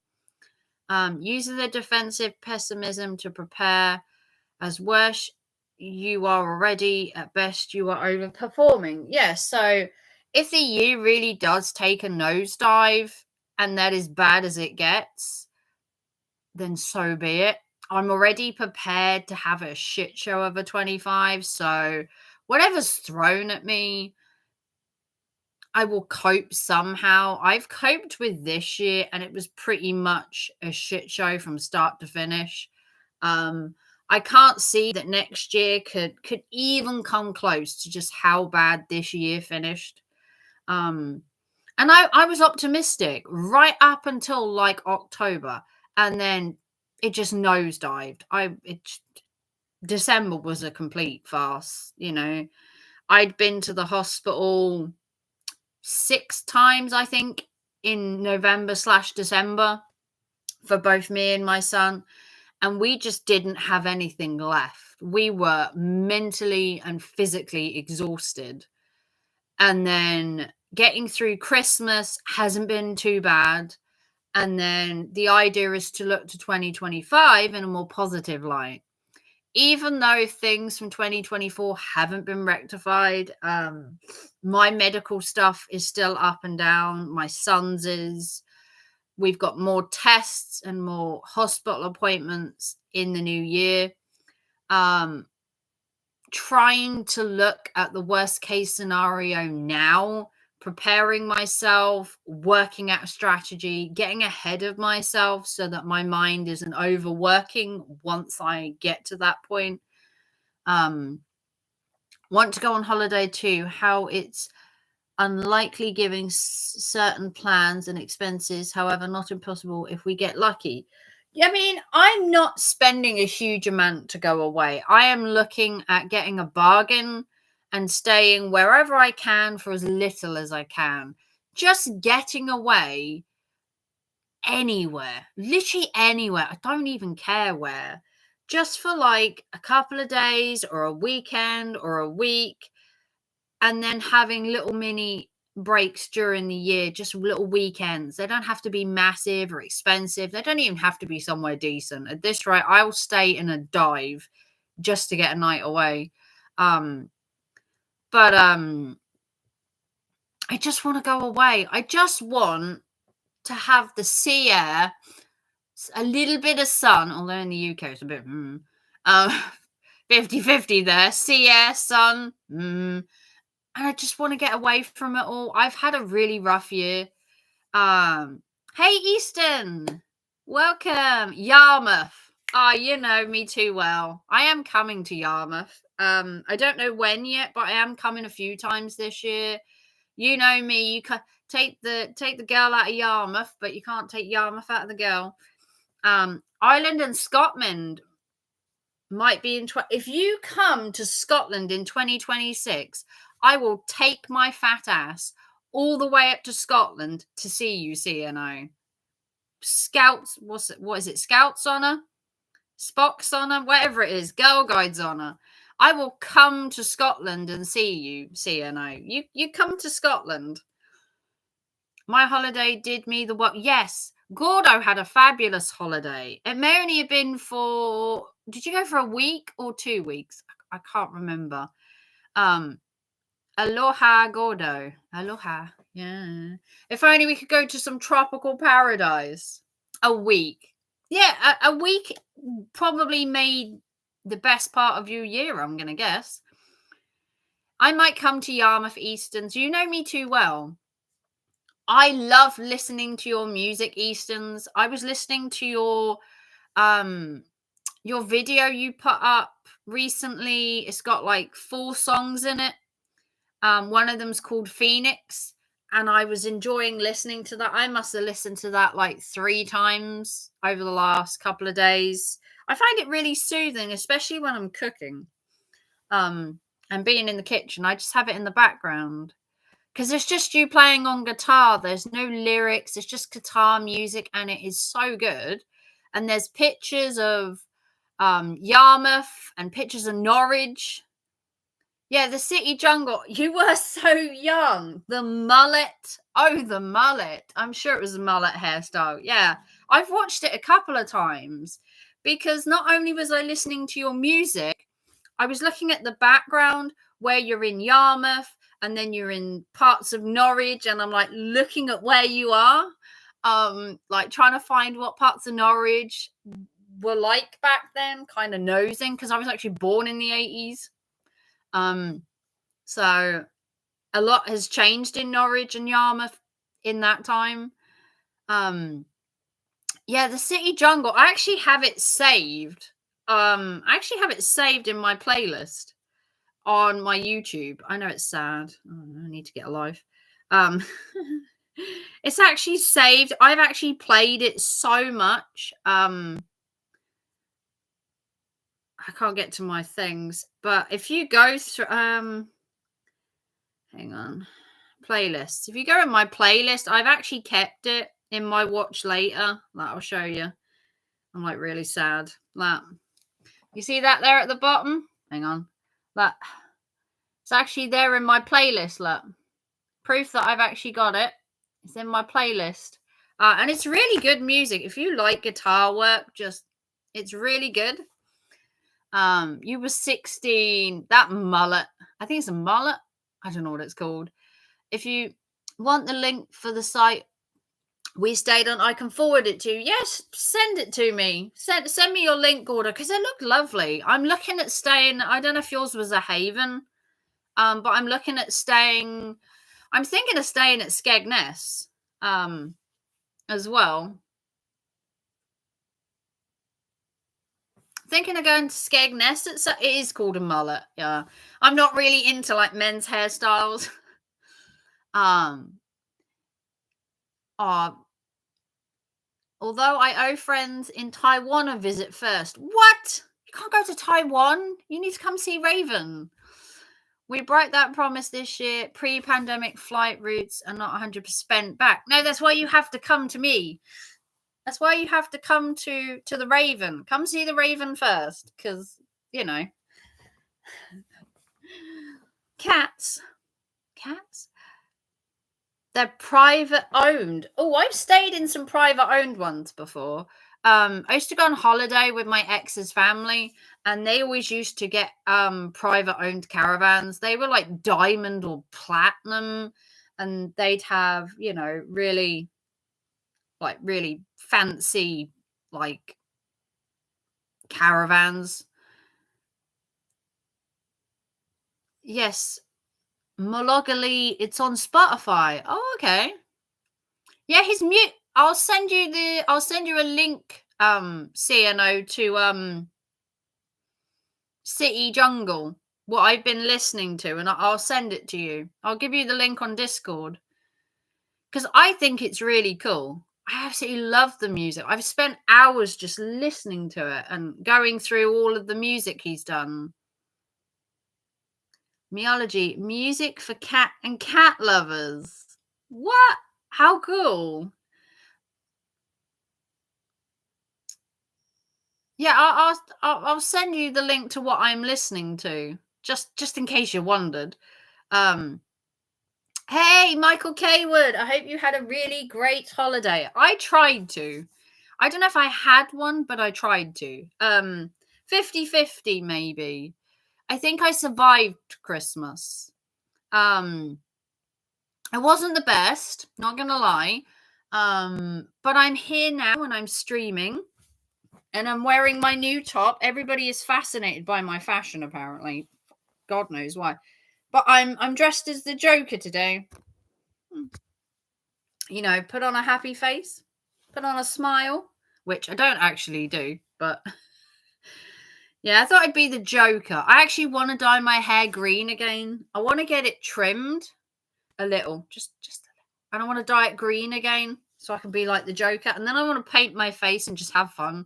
Using the defensive pessimism to prepare. As worse you are already, at best you are overperforming. Yeah, so if the year really does take a nosedive and that is bad as it gets, then so be it. I'm already prepared to have a shit show of a 25, so whatever's thrown at me, I will cope somehow. I've coped with this year and it was pretty much a shit show from start to finish. I can't see that next year could even come close to just how bad this year finished. And I was optimistic right up until like October, and then it just nosedived. December was a complete farce. I'd been to the hospital 6 times, I think, in November/December for both me and my son. And we just didn't have anything left. We were mentally and physically exhausted. And then getting through Christmas hasn't been too bad. And then the idea is to look to 2025 in a more positive light. Even though things from 2024 haven't been rectified, my medical stuff is still up and down. My son's is. We've got more tests and more hospital appointments in the new year. Trying to look at the worst case scenario now, preparing myself, working out a strategy, getting ahead of myself so that my mind isn't overworking once I get to that point. Want to go on holiday too. How it's unlikely giving certain plans and expenses, however, not impossible if we get lucky. I mean, I'm not spending a huge amount to go away. I am looking at getting a bargain and staying wherever I can for as little as I can. Just getting away anywhere, literally anywhere. I don't even care where. Just for like a couple of days or a weekend or a week, and then having little mini breaks during the year, just little weekends. They don't have to be massive or expensive. They don't even have to be somewhere decent. At this rate, I will stay in a dive just to get a night away. Um, but I just want to go away. I just want to have the sea air, a little bit of sun, although in the UK it's a bit 50-50 there. Sea air, sun, and I just want to get away from it all. I've had a really rough year. Hey Easton, welcome. Yarmouth. You know me too well. I am coming to Yarmouth. I don't know when yet, but I am coming a few times this year. You know me. You can take the girl out of Yarmouth, but you can't take Yarmouth out of the girl. Ireland and Scotland might be in. If you come to Scotland in 2026. I will take my fat ass all the way up to Scotland to see you, CNO. Scouts, what is it? Scouts Honour? Spock's Honour? Whatever it is. Girl Guides Honour. I will come to Scotland and see you, CNO. You come to Scotland. My holiday did me the what? Yes. Gordo had a fabulous holiday. It may only have been for... Did you go for a week or 2 weeks? I can't remember. Aloha, Gordo. Aloha. Yeah. If only we could go to some tropical paradise. A week. Yeah, a week probably made the best part of your year, I'm going to guess. I might come to Yarmouth Easterns. You know me too well. I love listening to your music, Easterns. I was listening to your video you put up recently. It's got like 4 songs in it. One of them's called Phoenix, and I was enjoying listening to that. I must have listened to that like 3 times over the last couple of days. I find it really soothing, especially when I'm cooking, and being in the kitchen. I just have it in the background because it's just you playing on guitar. There's no lyrics. It's just guitar music, and it is so good. And there's pictures of Yarmouth and pictures of Norwich. Yeah, the city jungle. You were so young. The mullet. Oh, the mullet. I'm sure it was a mullet hairstyle. Yeah. I've watched it a couple of times because not only was I listening to your music, I was looking at the background where you're in Yarmouth and then you're in parts of Norwich, and I'm like looking at where you are, like trying to find what parts of Norwich were like back then, kind of nosing because I was actually born in the 80s. So a lot has changed in Norwich and Yarmouth in that time. Yeah, the city jungle. I actually have it saved. I actually have it saved in my playlist on my YouTube. I know it's sad. Oh, I need to get a life. It's actually saved. I've actually played it so much. I can't get to my things, but if you go through, hang on, playlists. If you go in my playlist, I've actually kept it in my watch later. That I'll show you. I'm like really sad. That you see that there at the bottom? Hang on, that it's actually there in my playlist. Look, proof that I've actually got it. It's in my playlist, and it's really good music. If you like guitar work, it's really good. You were 16. That mullet. I think it's a mullet. I don't know what it's called. If you want the link for the site we stayed on, I can forward it to you. Yes, send it to me. Send me your link order because they look lovely. I'm looking at staying. I don't know if yours was a Haven, but I'm looking at staying. I'm thinking of staying at Skegness, as well. Thinking of going to Skegness. It is called a mullet. Yeah, I'm not really into like men's hairstyles. Although I owe friends in Taiwan a visit first. What? You can't go to Taiwan. You need to come see Raven. We broke that promise this year. Pre-pandemic flight routes are not 100% back. No, that's why you have to come to me. That's why you have to come to the Raven. Come see the Raven first, because, you know. Cats. They're private owned. Oh, I've stayed in some private owned ones before. I used to go on holiday with my ex's family, and they always used to get private owned caravans. They were like diamond or platinum, and they'd have, you know, really fancy like caravans. Yes, Mologali, it's on Spotify. Oh, okay. Yeah, he's mute. I'll send you a link, CNO, to City Jungle, what I've been listening to, and I'll send it to you. I'll give you the link on Discord, because I think it's really cool. I absolutely love the music. I've spent hours just listening to it and going through all of the music he's done. Meology, music for cat and cat lovers. What? How cool. Yeah, I'll send you the link to what I'm listening to, just in case you wondered. Hey, Michael Kaywood, I hope you had a really great holiday. I tried to. I don't know if I had one, but I tried to. 50-50 maybe. I think I survived Christmas. It wasn't the best, not gonna lie. But I'm here now and I'm streaming. And I'm wearing my new top. Everybody is fascinated by my fashion, apparently. God knows why. But I'm dressed as the Joker today. You know, put on a happy face, put on a smile, which I don't actually do, but yeah, I thought I'd be the Joker. I actually want to dye my hair green again. I want to get it trimmed a little, just a little. And I want to dye it green again so I can be like the Joker. And then I want to paint my face and just have fun.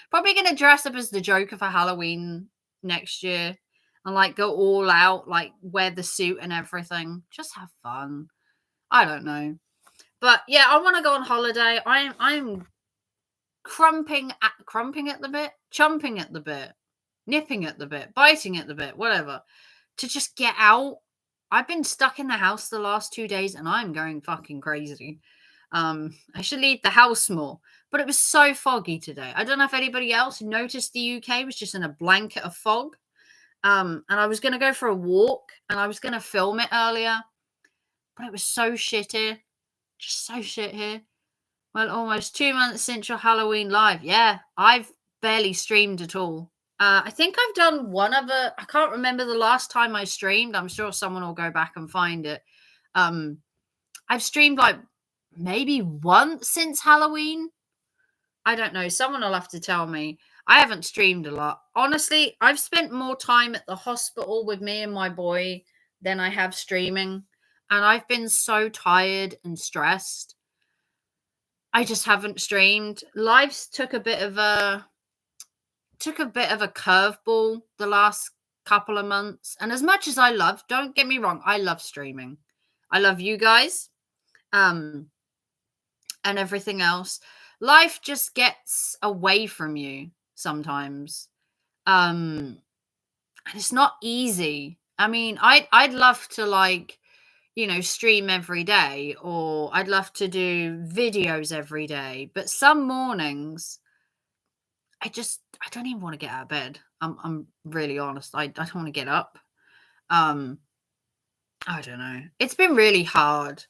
Probably going to dress up as the Joker for Halloween next year and like go all out, like wear the suit and everything. Just have fun. I don't know. But yeah, I want to go on holiday. I'm chomping at the bit, nipping at the bit, biting at the bit, whatever, to just get out. I've been stuck in the house the last 2 days and I'm going fucking crazy. I should leave the house more. But it was so foggy today. I don't know if anybody else noticed the UK was just in a blanket of fog. And I was going to go for a walk and I was going to film it earlier. But it was so shit here. Just so shit here. Well, almost 2 months since your Halloween live. Yeah, I've barely streamed at all. I think I've done one other. I can't remember the last time I streamed. I'm sure someone will go back and find it. I've streamed like maybe once since Halloween. I don't know. Someone will have to tell me. I haven't streamed a lot. Honestly, I've spent more time at the hospital with me and my boy than I have streaming. And I've been so tired and stressed. I just haven't streamed. Lives took a bit of a curveball the last couple of months. And as much as don't get me wrong, I love streaming. I love you guys. And everything else. Life just gets away from you sometimes. And it's not easy. I mean, I'd love to stream every day, or I'd love to do videos every day. But some mornings I don't even want to get out of bed. I'm really honest. I don't want to get up. I don't know. It's been really hard.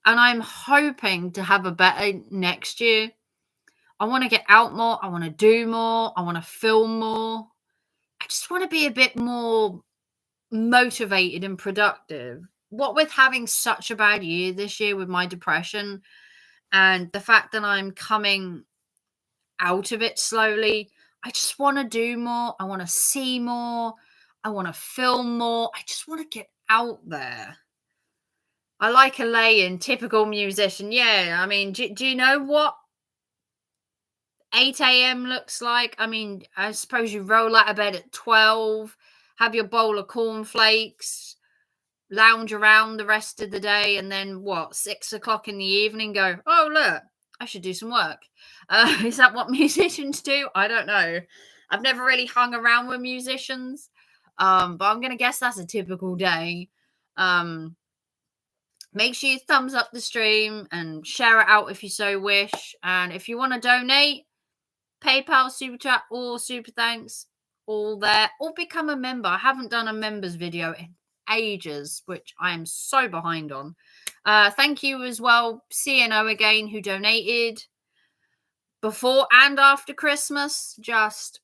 And I'm hoping to have a better next year. I want to get out more. I want to do more. I want to film more. I just want to be a bit more motivated and productive. What with having such a bad year this year with my depression and the fact that I'm coming out of it slowly, I just want to do more. I want to see more. I want to film more. I just want to get out there. I like a lay-in, typical musician. Yeah, I mean, do you know what 8 a.m. looks like. I mean, I suppose you roll out of bed at 12, have your bowl of cornflakes, lounge around the rest of the day, and then what, 6 o'clock in the evening, go, oh, look, I should do some work. Is that what musicians do? I don't know. I've never really hung around with musicians, but I'm going to guess that's a typical day. Make sure you thumbs up the stream and share it out if you so wish. And if you want to donate, PayPal, Super Chat, or Super Thanks, all there. Or become a member. I haven't done a members video in ages, which I am so behind on. Thank you as well, CNO again, who donated before and after Christmas. Just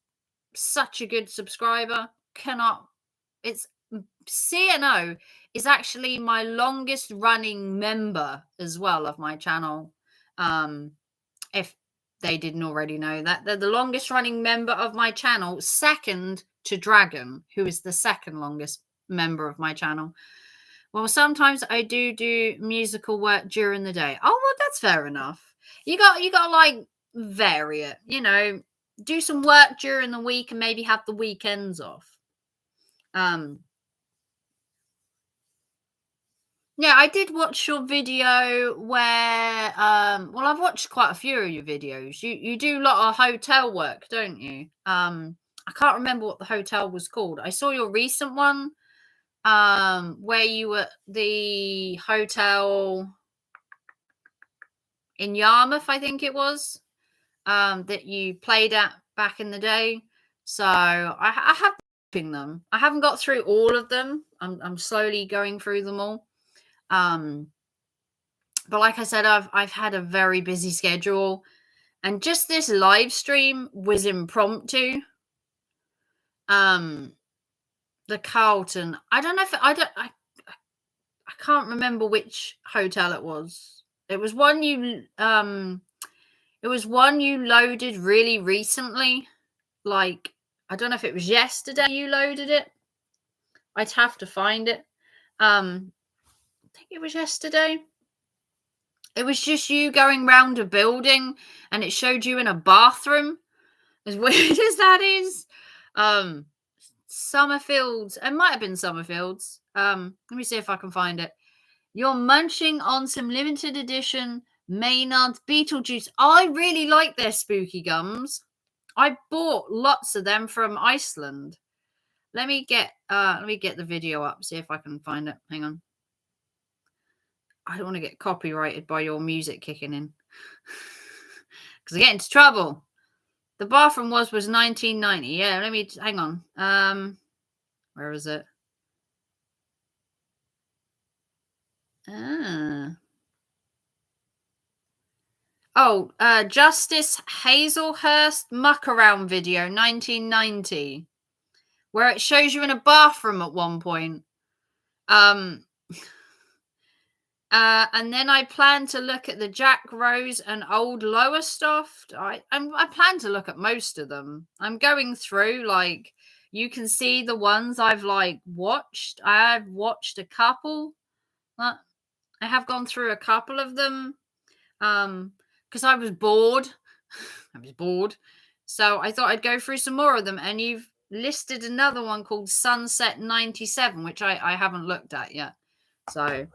such a good subscriber. It's CNO is actually my longest running member as well of my channel. If they didn't already know that, they're the longest running member of my channel, second to Dragon, who is the second longest member of my channel. Well, sometimes I do musical work during the day. Oh, well, that's fair enough. You got to like vary it, do some work during the week and maybe have the weekends off. Yeah, I did watch your video where, well, I've watched quite a few of your videos. You do a lot of hotel work, don't you? I can't remember what the hotel was called. I saw your recent one, where you were at the hotel in Yarmouth, I think it was, that you played at back in the day. So I have been them. I haven't got through all of them. I'm slowly going through them all. But like I said, I've had a very busy schedule, and just this live stream was impromptu. The Carlton, I don't know if I can't remember which hotel it was. It was one you loaded really recently. Like, I don't know if it was yesterday you loaded it. I'd have to find it. I think it was yesterday. It was just you going round a building and it showed you in a bathroom. As weird as that is. Summerfields. It might have been Summerfields. Let me see if I can find it. You're munching on some limited edition Maynard's Beetlejuice. I really like their spooky gums. I bought lots of them from Iceland. Let me get the video up, see if I can find it. Hang on. I don't want to get copyrighted by your music kicking in. Because I get into trouble. The bathroom was 1990. Yeah, let me hang on. Where is it? Justice Hazelhurst muck around video 1990, where it shows you in a bathroom at one point. And then I plan to look at the Jack Rose and Old Lowestoft. I plan to look at most of them. I'm going through, like, you can see the ones I've watched. I've watched a couple. I have gone through a couple of them because I was bored. So I thought I'd go through some more of them. And you've listed another one called Sunset 97, which I haven't looked at yet. So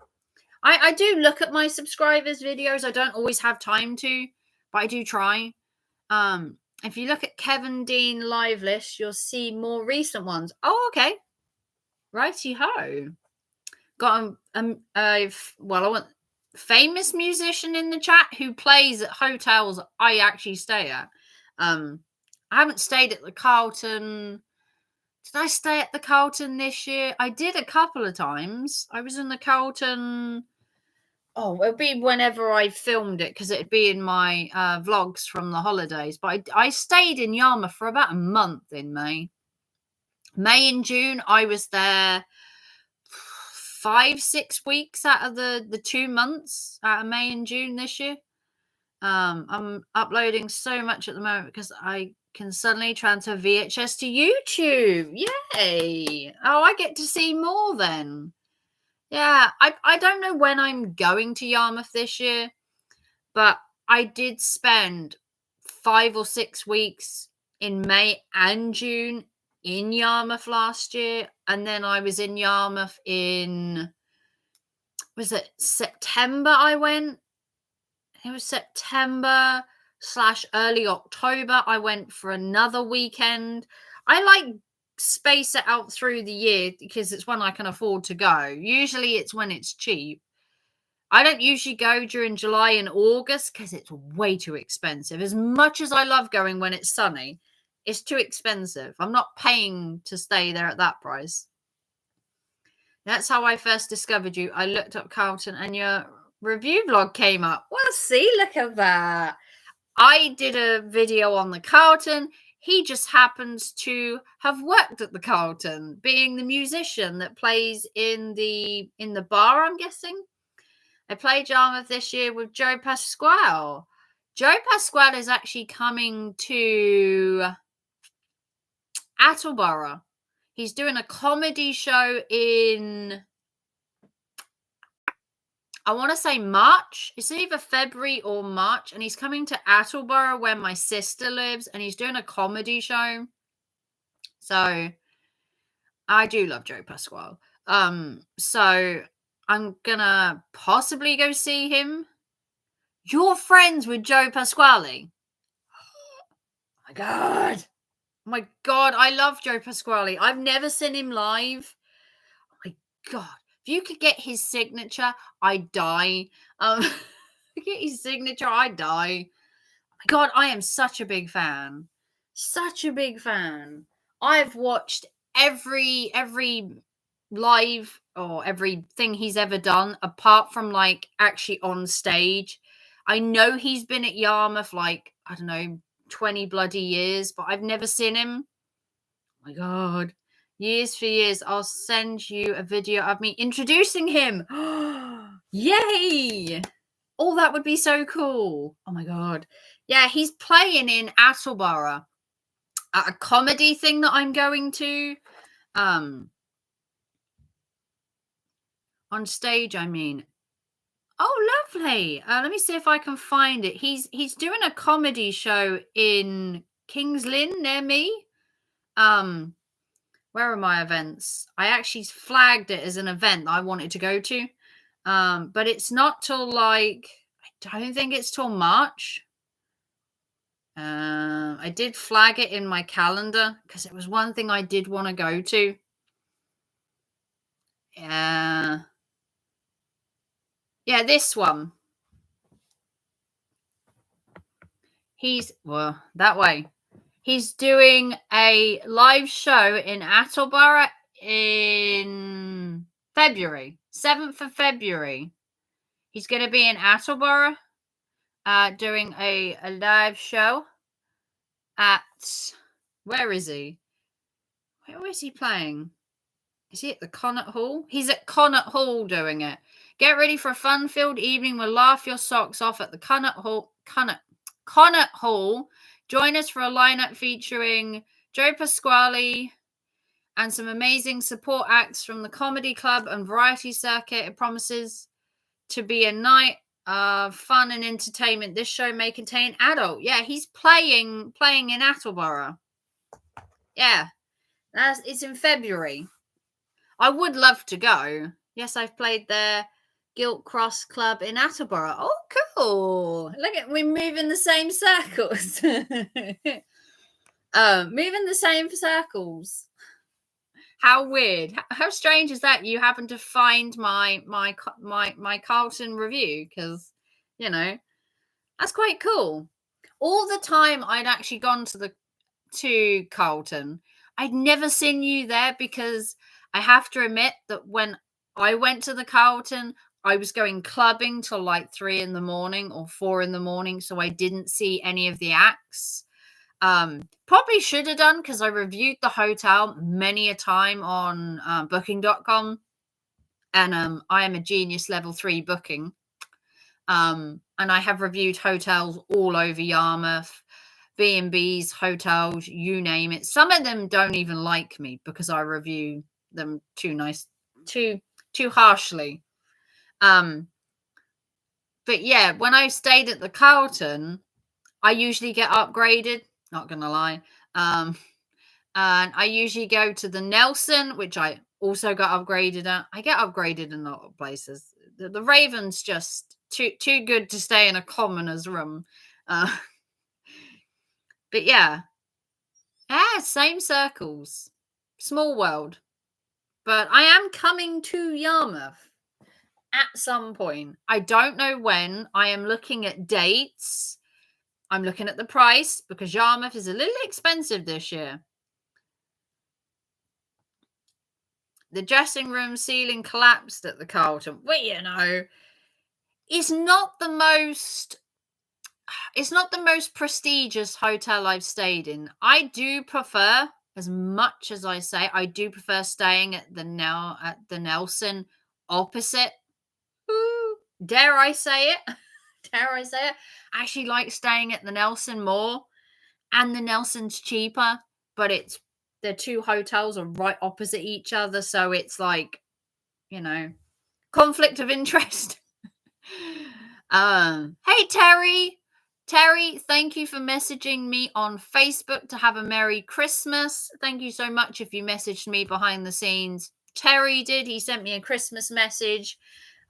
I do look at my subscribers' videos. I don't always have time to, but I do try. If you look at Kevin Dean live list, you'll see more recent ones. Oh, okay. Righty-ho. Got I want famous musician in the chat who plays at hotels I actually stay at. I haven't stayed at the Carlton. Did I stay at the Carlton this year? I did a couple of times. I was in the Carlton. Oh, it'll be whenever I filmed it because it'd be in my vlogs from the holidays. But I stayed in Yarmouth for about a month in May. May and June, I was there 5-6 weeks out of the 2 months out of May and June this year. I'm uploading so much at the moment because I can suddenly transfer VHS to YouTube. Yay! Oh, I get to see more then. Yeah, I don't know when I'm going to Yarmouth this year, but I did spend 5 or 6 weeks in May and June in Yarmouth last year. And then I was in Yarmouth in, was it September I went? It was September / early October. I went for another weekend. I like space it out through the year because it's when I can afford to go. Usually it's when it's cheap. I don't usually go during July and August because it's way too expensive. As much as I love going when it's sunny, it's too expensive. I'm not paying to stay there at that price. That's how I first discovered you. I looked up Carlton and your review vlog came up. Well, see, look at that. I did a video on the Carlton. He just happens to have worked at the Carlton, being the musician that plays in the bar, I'm guessing. I played Yarmouth this year with Joe Pasquale. Joe Pasquale is actually coming to Attleborough. He's doing a comedy show in, I want to say March. It's either February or March. And he's coming to Attleborough where my sister lives. And he's doing a comedy show. So I do love Joe Pasquale. So I'm going to possibly go see him. You're friends with Joe Pasquale? Oh my God. Oh my God. I love Joe Pasquale. I've never seen him live. Oh my God. If you could get his signature, I'd die. Get his signature, I'd die. Oh my God, I am such a big fan. Such a big fan. I've watched every live or everything he's ever done, apart from like actually on stage. I know he's been at Yarmouth like, I don't know, 20 bloody years, but I've never seen him. Oh my God. Years for years. I'll send you a video of me introducing him. Yay! Oh, that would be so cool. Oh my God. Yeah, he's playing in Attleborough at a comedy thing that I'm going to. On stage, I mean. Oh, lovely. Let me see if I can find it. He's doing a comedy show in King's Lynn near me. Where are my events? I actually flagged it as an event that I wanted to go to. But it's not till like, I don't think it's till March. I did flag it in my calendar because it was one thing I did want to go to. Yeah, this one. Well, that way. He's doing a live show in Attleborough in February, 7th of February. He's going to be in Attleborough doing a live show at, where is he? Where is he playing? Is he at the Connaught Hall? He's at Connaught Hall doing it. Get ready for a fun-filled evening. We'll laugh your socks off at the Connaught Hall. Join us for a lineup featuring Joe Pasquale and some amazing support acts from the comedy club and variety circuit. It promises to be a night of fun and entertainment. This show may contain adult. Yeah, he's playing in Attleborough. Yeah, it's in February. I would love to go. Yes, I've played their Gilt Cross Club in Attleborough. Oh, cool. Look at, we're moving the same circles. Moving the same circles. How weird. How strange is that you happen to find my Carlton review? Because, you know, that's quite cool. All the time I'd actually gone to Carlton, I'd never seen you there because I have to admit that when I went to the Carlton, I was going clubbing till like 3 a.m. or 4 a.m. So I didn't see any of the acts. Probably should have done because I reviewed the hotel many a time on booking.com. And I am a genius level 3 booking. And I have reviewed hotels all over Yarmouth, B&Bs, hotels, you name it. Some of them don't even like me because I review them too harshly. But yeah, when I stayed at the Carlton, I usually get upgraded, not gonna lie. Um, and I usually go to the Nelson, which I also got upgraded at. I get upgraded in a lot of places. The Raven's just too good to stay in a commoner's room. Uh, but yeah, same circles, small world. But I am coming to Yarmouth at some point. I don't know when. I am looking at dates. I'm looking at the price because Yarmouth is a little expensive this year. The dressing room ceiling collapsed at the Carlton. Well, you know, it's not the most it's not the most prestigious hotel I've stayed in. I do prefer, as much as I say, I do prefer staying at the Nelson opposite. Ooh, dare I say it? Dare I say it? I actually like staying at the Nelson more, and the Nelson's cheaper, but the two hotels are right opposite each other, so it's like, you know, conflict of interest. Hey Terry. Terry, thank you for messaging me on Facebook to have a Merry Christmas. Thank you so much if you messaged me behind the scenes. Terry did. He sent me a Christmas message,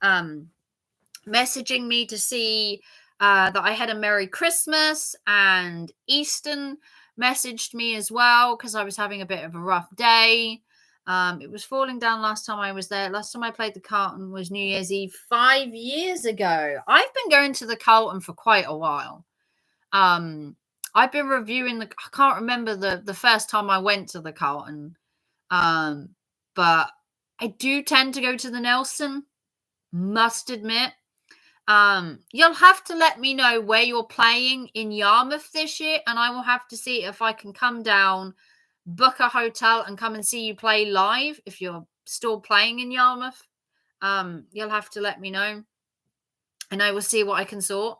messaging me to see that I had a Merry Christmas, and Easton messaged me as well because I was having a bit of a rough day. It was falling down last time I was there. Last time I played the Carlton was New Year's Eve 5 years ago. I've been going to the Carlton for quite a while. I've been reviewing I can't remember the first time I went to the Carlton. But I do tend to go to the Nelson, must admit. You'll have to let me know where you're playing in Yarmouth this year, and I will have to see if I can come down, book a hotel, and come and see you play live if you're still playing in Yarmouth. You'll have to let me know, and I will see what I can sort.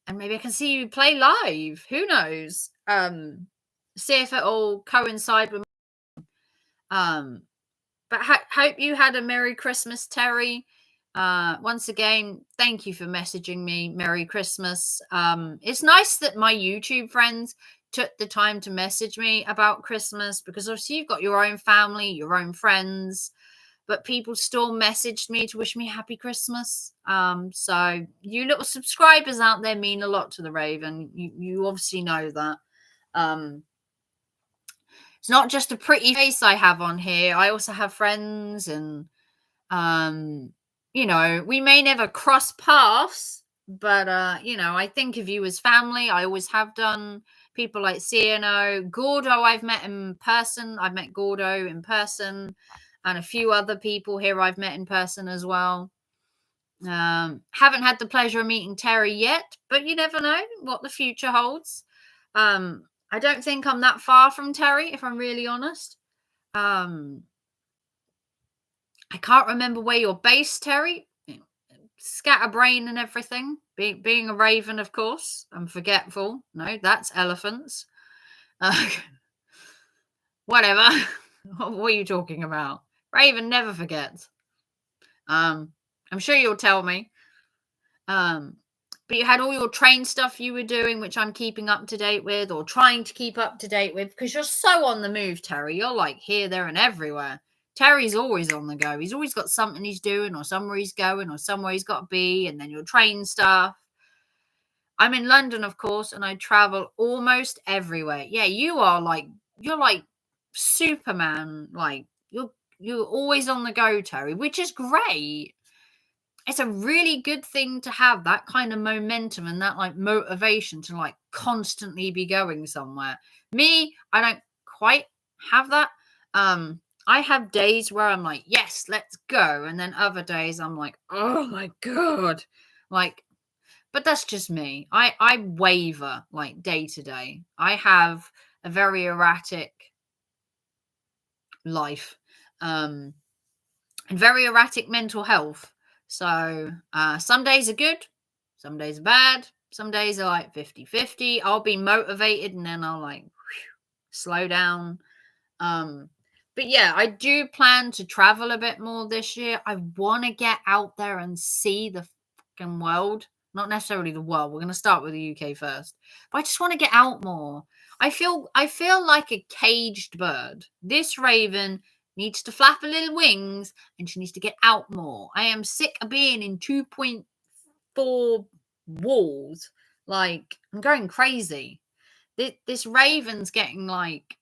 And maybe I can see you play live. Who knows? See if it'll coincide with. But hope you had a Merry Christmas, Terry. Once again, thank you for messaging me. Merry Christmas. It's nice that my YouTube friends took the time to message me about Christmas, because obviously you've got your own family, your own friends, but people still messaged me to wish me happy Christmas. So you little subscribers out there mean a lot to the Raven. You obviously know that. It's not just a pretty face I have on here. I also have friends, and you know, we may never cross paths, but you know, I think of you as family. I always have done. People like Ciano, Gordo, I've met in person. I've met Gordo in person, and a few other people here I've met in person as well. Haven't had the pleasure of meeting Terry yet, but you never know what the future holds. I don't think I'm that far from Terry, if I'm really honest. I can't remember where you're based, Terry. Scatterbrain and everything. Being a Raven, of course. I'm forgetful. No, that's elephants. Whatever. What are you talking about? Raven never forgets. I'm sure you'll tell me. But you had all your train stuff you were doing, which I'm keeping up to date with, or trying to keep up to date with, because you're so on the move, Terry. You're like here, there, and everywhere. Terry's always on the go. He's always got something he's doing, or somewhere he's going, or somewhere he's got to be, and then your train stuff. I'm in London, of course, and I travel almost everywhere. Yeah, you're like Superman. Like you're always on the go, Terry, which is great. It's a really good thing to have that kind of momentum and that like motivation to like constantly be going somewhere. Me, I don't quite have that. I have days where I'm like, yes, let's go. And then other days I'm like, oh my God. Like, but that's just me. I waver like day to day. I have a very erratic life. And very erratic mental health. So some days are good, some days are bad, some days are like 50-50. I'll be motivated and then I'll like slow down. But yeah, I do plan to travel a bit more this year. I want to get out there and see the fucking world. not necessarily the world. We're going to start with the UK first. But I just want to get out more. I feel like a caged bird. This raven needs to flap her little wings and she needs to get out more. I am sick of being in 2.4 walls. Like, I'm going crazy. This raven's getting like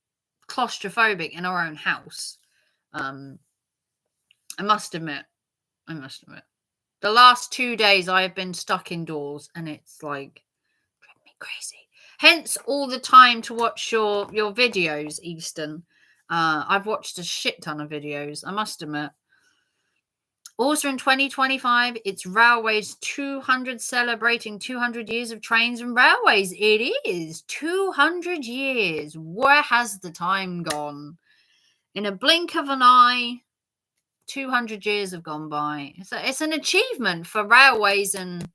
claustrophobic in our own house. I must admit. The last 2 days I have been stuck indoors and it's like driving me crazy. Hence all the time to watch your videos, Easton. I've watched a shit ton of videos, I must admit. Also in 2025, it's Railways 200 celebrating 200 years of trains and railways. It is 200 years. Where has the time gone? In a blink of an eye, 200 years have gone by. It's an achievement for railways and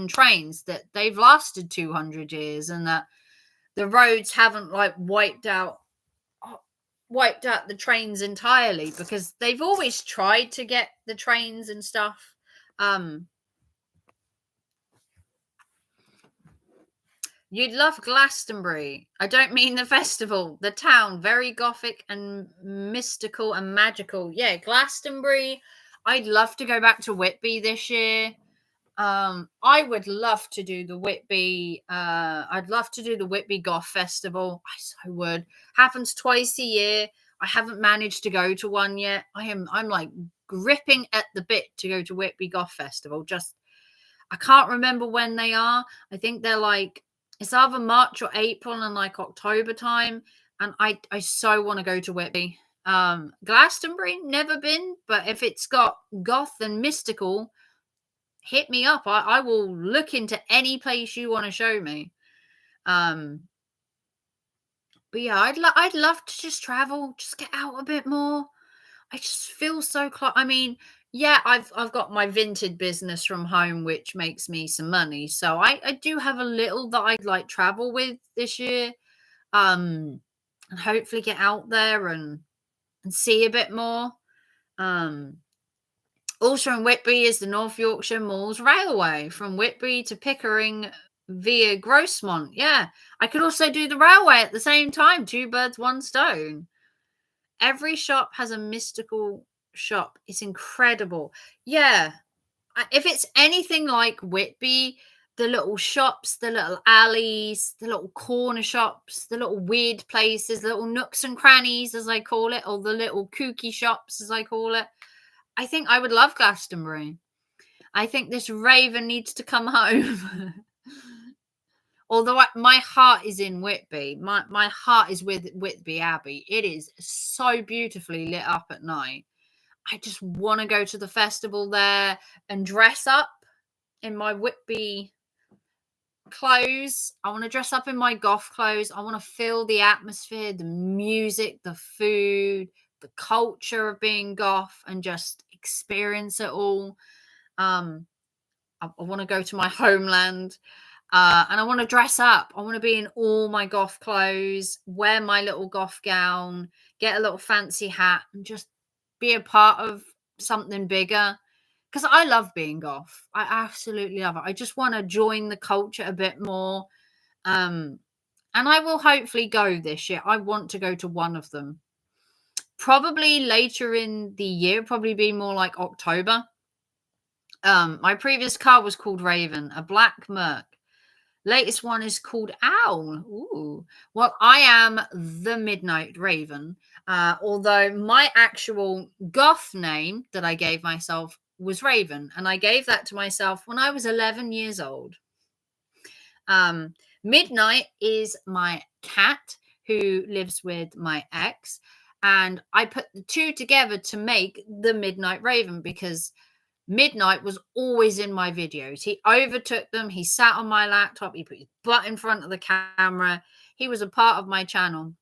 trains that they've lasted 200 years and that the roads haven't like wiped out the trains entirely, because they've always tried to get the trains and stuff. You'd love Glastonbury. I don't mean the festival, the town. Very gothic and mystical and magical. Yeah, Glastonbury. I'd love to go back to Whitby this year. I would love to do the Whitby. I'd love to do the Whitby Goth Festival. I so would. Happens twice a year. I haven't managed to go to one yet. I'm like gripping at the bit to go to Whitby Goth Festival. Just, I can't remember when they are. I think they're like, it's either March or April and like October time. And I so want to go to Whitby. Glastonbury, never been, but if it's got goth and mystical, hit me up. I will look into any place you want to show me. But yeah, I'd love to just travel, just get out a bit more. I just feel so close. I mean, yeah, I've got my vintage business from home, which makes me some money. So I do have a little that I'd like travel with this year. And hopefully get out there and see a bit more. Also in Whitby is the North Yorkshire Moors Railway from Whitby to Pickering via Grosmont. Yeah, I could also do the railway at the same time. 2 birds, 1 stone. Every shop has a mystical shop. It's incredible. Yeah, if it's anything like Whitby, the little shops, the little alleys, the little corner shops, the little weird places, the little nooks and crannies, as I call it, or the little kooky shops, as I call it. I think I would love Glastonbury. I think this raven needs to come home. Although my heart is in Whitby. My heart is with Whitby Abbey. It is so beautifully lit up at night. I just want to go to the festival there and dress up in my Whitby clothes. I want to dress up in my goth clothes. I want to feel the atmosphere, the music, the food, the culture of being goth, and just experience it all. I want to go to my homeland. And I want to dress up. I want to be in all my goth clothes, wear my little goth gown, get a little fancy hat, and just be a part of something bigger. Because I love being goth. I absolutely love it. I just want to join the culture a bit more. And I will hopefully go this year. I want to go to one of them. Probably later in the year, probably be more like October. My previous car was called Raven, a black Merc. Latest one is called Owl. Ooh. Well, I am the Midnight Raven. Although my actual goth name that I gave myself was Raven. And I gave that to myself when I was 11 years old. Midnight is my cat who lives with my ex. And I put the two together to make the Midnight Raven because Midnight was always in my videos. He overtook them. He sat on my laptop. He put his butt in front of the camera. He was a part of my channel.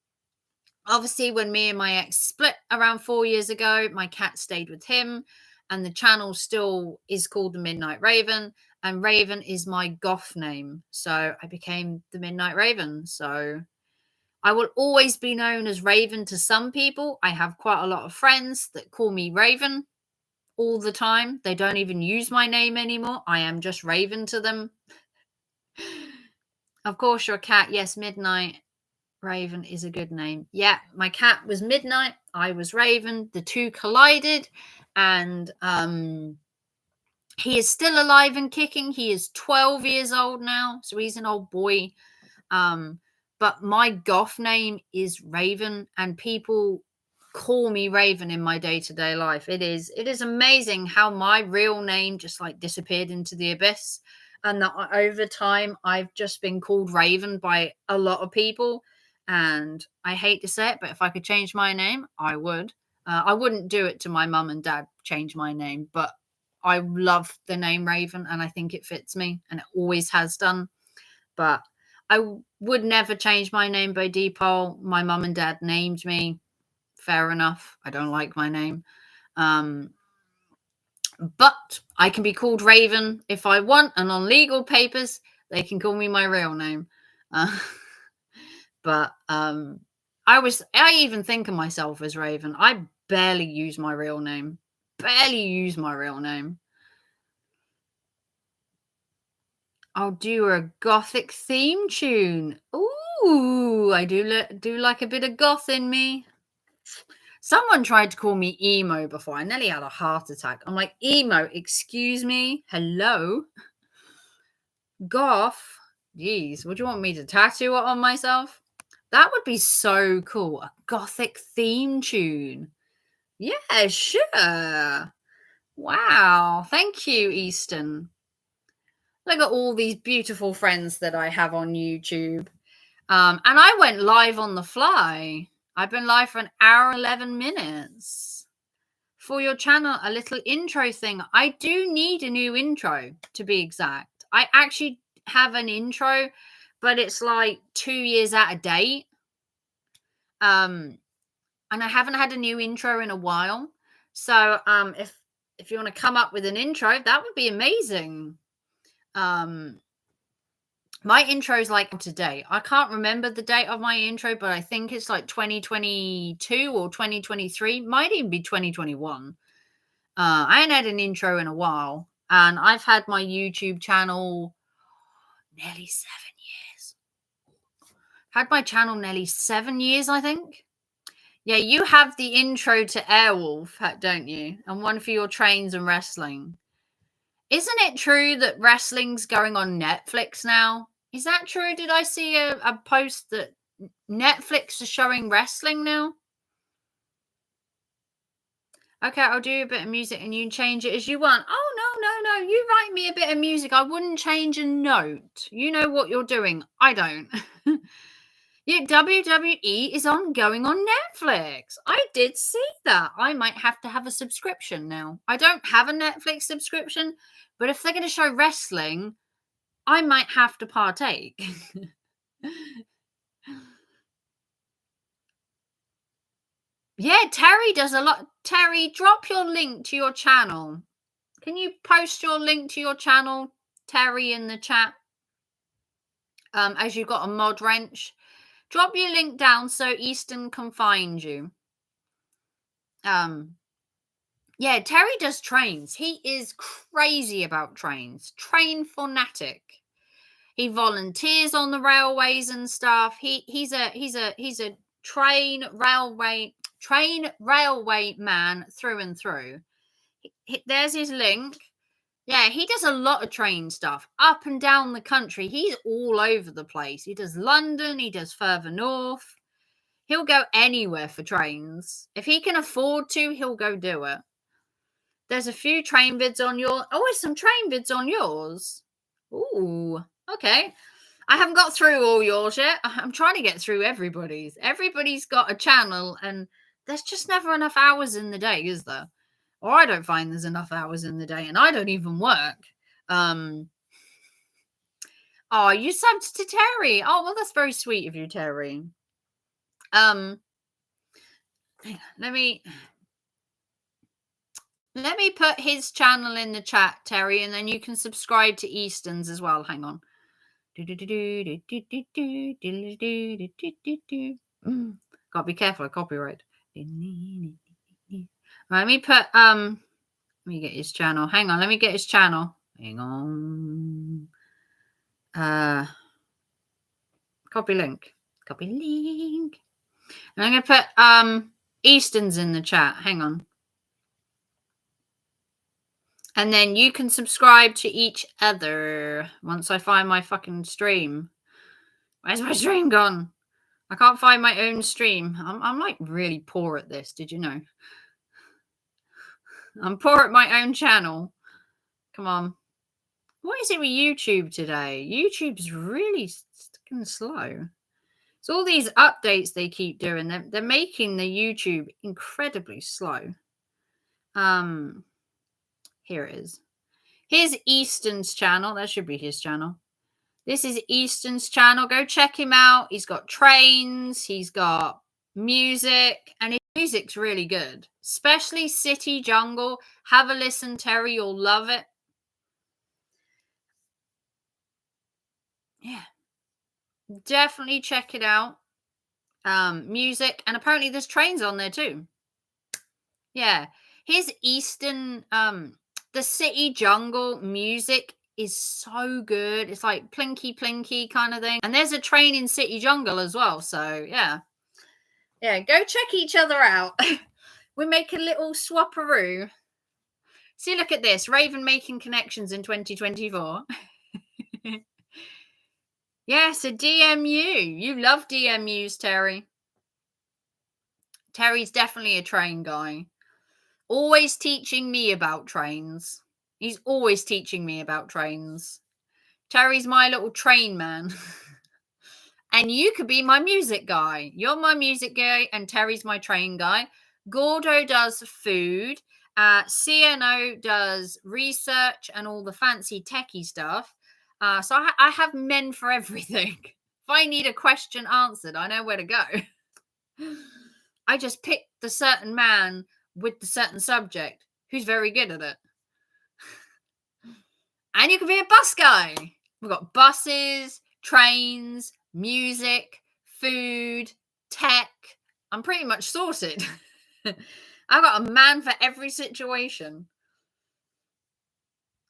Obviously, when me and my ex split around 4 years ago, my cat stayed with him. And the channel still is called The Midnight Raven. And Raven is my goth name. So I became The Midnight Raven. So I will always be known as Raven to some people. I have quite a lot of friends that call me Raven. all the time. They don't even use my name anymore. I am just Raven to them. Of course, your cat. Yes, Midnight Raven is a good name. Yeah, my cat was Midnight. I was Raven. The two collided, and he is still alive and kicking. He is 12 years old now, so he's an old boy. But my goth name is Raven, and people call me Raven in my day-to-day life. It is amazing how my real name just like disappeared into the abyss, and that over time I've just been called Raven by a lot of people. And I hate to say it, but if I could change my name, I would. I wouldn't do it to my mum and dad, change my name, but I love the name Raven, and I think it fits me, and it always has done. But I would never change my name by default. My mum and dad named me. Fair enough. I don't like my name. But I can be called Raven if I want, and on legal papers, they can call me my real name. But I even think of myself as Raven. I barely use my real name. I'll do a gothic theme tune. Ooh, I do like a bit of goth in me. Someone tried to call me emo before. I nearly had a heart attack. I'm like, emo, excuse me? Hello? Goth? Jeez, would you want me to tattoo it on myself? That would be so cool. A gothic theme tune. Yeah, sure. Wow. Thank you, Easton. Look at all these beautiful friends that I have on YouTube. And I went live on the fly. I've been live for an hour, 11 minutes. For your channel, a little intro thing. I do need a new intro, to be exact. I actually have an intro, but it's like 2 years out of date. And I haven't had a new intro in a while. So if you want to come up with an intro, that would be amazing. My intro is like today. I can't remember the date of my intro, but I think it's like 2022 or 2023. Might even be 2021. I ain't had an intro in a while, and I've had my YouTube channel nearly 7 years. Had my channel nearly 7 years, I think. Yeah, you have the intro to Airwolf, don't you? And one for your trains and wrestling. Isn't it true that wrestling's going on Netflix now? Is that true? Did I see a post that Netflix is showing wrestling now? Okay, I'll do a bit of music and you change it as you want. Oh, no. You write me a bit of music. I wouldn't change a note. You know what you're doing. I don't. Yeah, WWE is going on Netflix. I did see that. I might have to have a subscription now. I don't have a Netflix subscription, but if they're going to show wrestling, I might have to partake. Yeah, Terry does a lot. Terry, drop your link to your channel. Can you post your link to your channel, Terry, in the chat? As you've got a mod wrench. Drop your link down so Easton can find you. Yeah, Terry does trains. He is crazy about trains. Train fanatic. He volunteers on the railways and stuff. He's a train railway man through and through. There's his link. Yeah, he does a lot of train stuff up and down the country. He's all over the place. He does London. He does further north. He'll go anywhere for trains. If he can afford to, he'll go do it. There's a few train vids on your... Oh, there's some train vids on yours. Ooh, okay. I haven't got through all yours yet. I'm trying to get through everybody's. Everybody's got a channel, and there's just never enough hours in the day, is there? Or I don't find there's enough hours in the day, and I don't even work. Oh, you subbed to Terry. Oh, well, that's very sweet of you, Terry. Let me put his channel in the chat, Terry, and then you can subscribe to Easton's as well. Hang on. Gotta be careful of copyright. Let me put Let me get his channel. Hang on, let me get his channel. Hang on. Copy link. Copy link. And I'm gonna put Easton's in the chat. Hang on. And then you can subscribe to each other once I find my fucking stream. Where's my stream gone? I can't find my own stream. I'm like really poor at this. Did you know? I'm poor at my own channel. Come on. What is it with YouTube today? YouTube's really sticking slow. It's all these updates they keep doing. They're making the YouTube incredibly slow. Here it is. Here's Easton's channel. That should be his channel. This is Easton's channel. Go check him out. He's got trains. He's got music. And his music's really good. Especially City Jungle. Have a listen, Terry. You'll love it. Yeah. Definitely check it out. Music. And apparently there's trains on there too. Yeah. Here's Easton. The City Jungle music is so good. It's like plinky plinky kind of thing. And there's a train in City Jungle as well. So yeah. Yeah, go check each other out. We make a little swapperoo. See, look at this. Raven making connections in 2024. Yes, a DMU. You love DMUs, Terry. Terry's definitely a train guy. Always teaching me about trains. He's always teaching me about trains. Terry's my little train man. And you could be my music guy. You're my music guy and Terry's my train guy. Gordo does food. CNO does research and all the fancy techie stuff. So I have men for everything. If I need a question answered, I know where to go. I just pick the certain man with the certain subject who's very good at it. And you can be a bus guy. We've got buses, trains, music, food, tech. I'm pretty much sorted. I've got a man for every situation.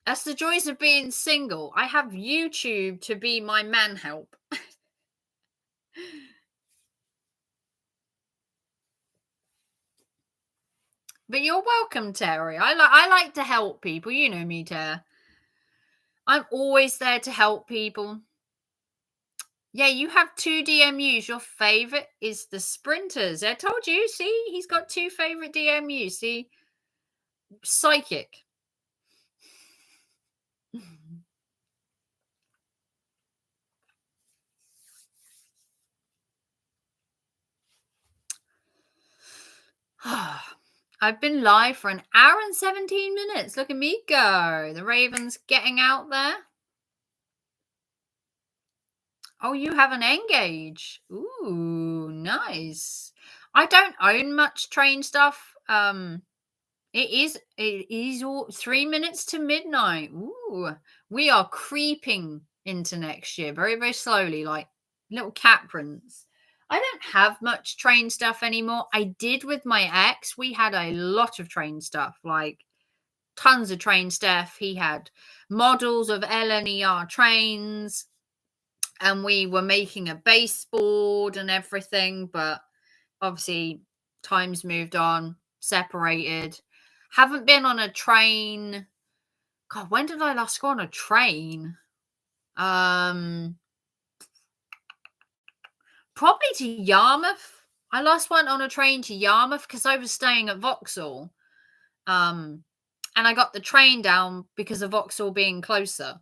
That's the joys of being single. I have YouTube to be my man help. But you're welcome, Terry. I like to help people. You know me, Terry. I'm always there to help people. Yeah, you have 2 DMUs. Your favorite is the sprinters. I told you. See, he's got 2 favorite DMUs. See, psychic. I've been live for 1 hour and 17 minutes. Look at me go. The Raven's getting out there. Oh, you have an N-Gauge. Ooh, nice. I don't own much train stuff. It is all 3 minutes to midnight. Ooh, we are creeping into next year very, very slowly, like little cat prints. I don't have much train stuff anymore. I did with my ex. We had a lot of train stuff, like tons of train stuff. He had models of LNER trains, and we were making a baseboard and everything. But obviously, times moved on, separated. Haven't been on a train. God, when did I last go on a train? Probably to Yarmouth. I last went on a train to Yarmouth because I was staying at Vauxhall. And I got the train down because of Vauxhall being closer.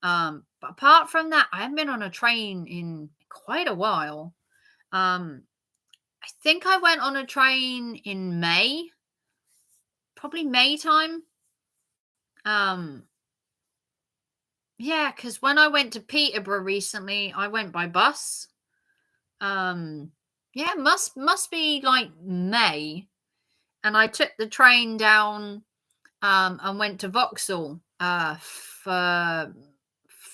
But apart from that, I haven't been on a train in quite a while. I think I went on a train in May. Probably May time. Yeah, because when I went to Peterborough recently, I went by bus. Yeah, must be like May. And I took the train down and went to Vauxhall for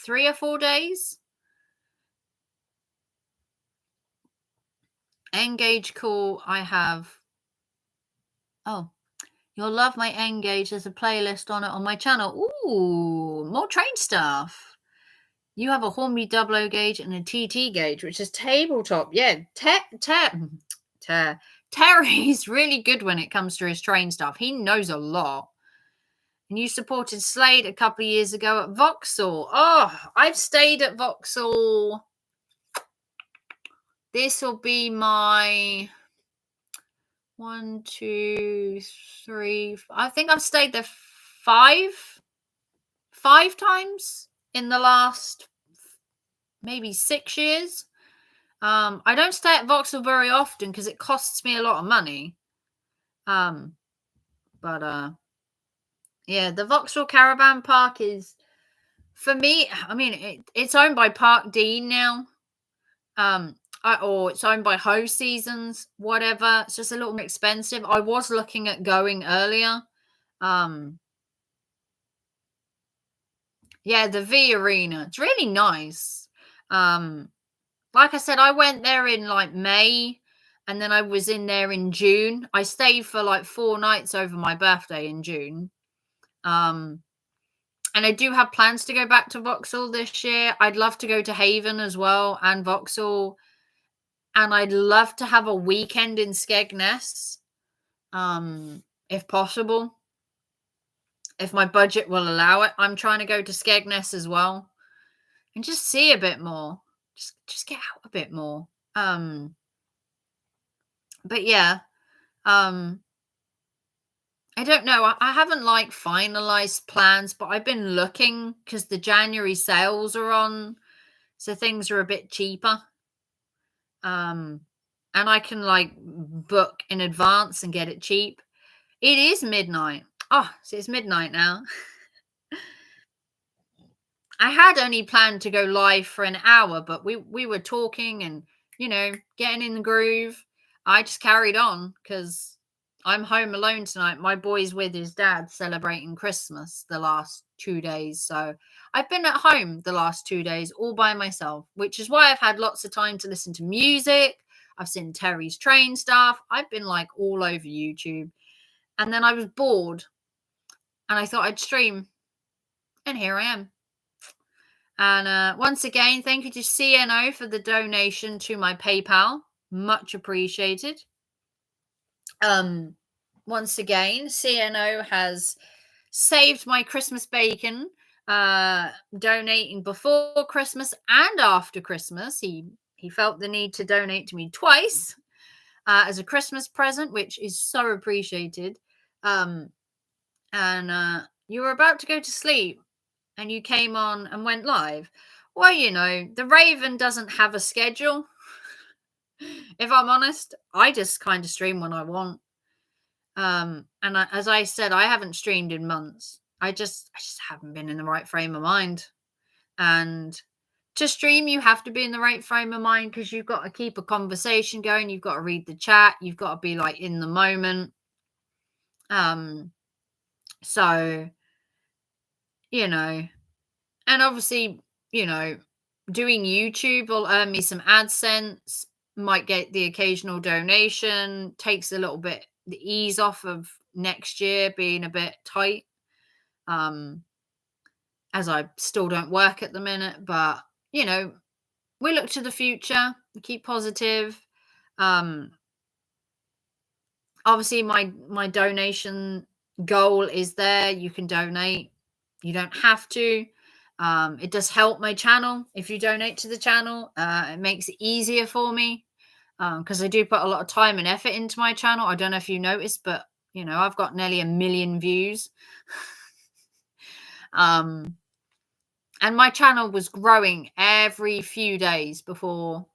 3 or 4 days. Engage call. I have. Oh, You'll love my N gauge. There's a playlist on it on my channel. Ooh, more train stuff. You have a Hornby double O gauge and a TT gauge, which is tabletop. Yeah, Terry's really good when it comes to his train stuff. He knows a lot. And you supported Slade a couple of years ago at Vauxhall. Oh, I've stayed at Vauxhall. This will be my 1, 2, 3. I think I've stayed there five times in the last maybe 6 years. I don't stay at Vauxhall very often because it costs me a lot of money. Yeah, the Vauxhall Caravan Park is, for me, I mean, it's owned by Park Dean now. Or it's owned by Ho Seasons, whatever. It's just a little more expensive. I was looking at going earlier. Yeah, the V Arena. It's really nice. Like I said, I went there in like May, and then I was in there in June. I stayed for like 4 nights over my birthday in June. And I do have plans to go back to Vauxhall this year. I'd love to go to Haven as well and Vauxhall. And I'd love to have a weekend in Skegness, if possible. If my budget will allow it. I'm trying to go to Skegness as well. And just see a bit more. Just get out a bit more. But yeah. I don't know. I haven't like finalized plans, but I've been looking because the January sales are on, so things are a bit cheaper. And I can like book in advance and get it cheap. It is midnight. Oh, so it's midnight now. I had only planned to go live for an hour, but we were talking and, you know, getting in the groove. I just carried on because I'm home alone tonight. My boy's with his dad celebrating Christmas the last 2 days. So I've been at home the last 2 days all by myself, which is why I've had lots of time to listen to music. I've seen Terry's train stuff. I've been like all over YouTube. And then I was bored and I thought I'd stream. And here I am. And once again, thank you to CNO for the donation to my PayPal. Much appreciated. Once again, CNO has saved my Christmas bacon, donating before Christmas and after Christmas. He felt the need to donate to me twice as a Christmas present, which is so appreciated. And you were about to go to sleep and you came on and went live. Well, you know, the Raven doesn't have a schedule. If I'm honest, I just kind of stream when I want. As I said, I haven't streamed in months. I just haven't been in the right frame of mind. And to stream, you have to be in the right frame of mind because you've got to keep a conversation going. You've got to read the chat. You've got to be like in the moment. So, you know, and obviously, you know, doing YouTube will earn me some AdSense, might get the occasional donation, takes a little bit the ease off of next year being a bit tight. As I still don't work at the minute, but you know, we look to the future, we keep positive. Obviously my donation goal is there. You can donate. You don't have to. It does help my channel if you donate to the channel. It makes it easier for me because I do put a lot of time and effort into my channel. I don't know if you noticed, but you know, I've got nearly 1 million views. And my channel was growing every few days before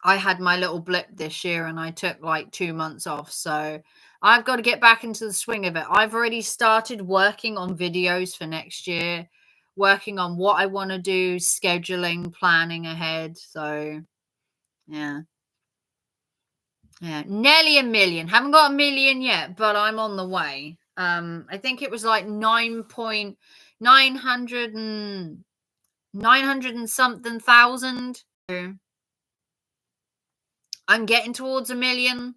I had my little blip this year and I took like 2 months off. So I've got to get back into the swing of it. I've already started working on videos for next year, working on what I want to do, scheduling, planning ahead. So yeah. Yeah, nearly 1 million. Haven't got 1 million yet, but I'm on the way. I think it was like 900 and something thousand. I'm getting towards 1 million.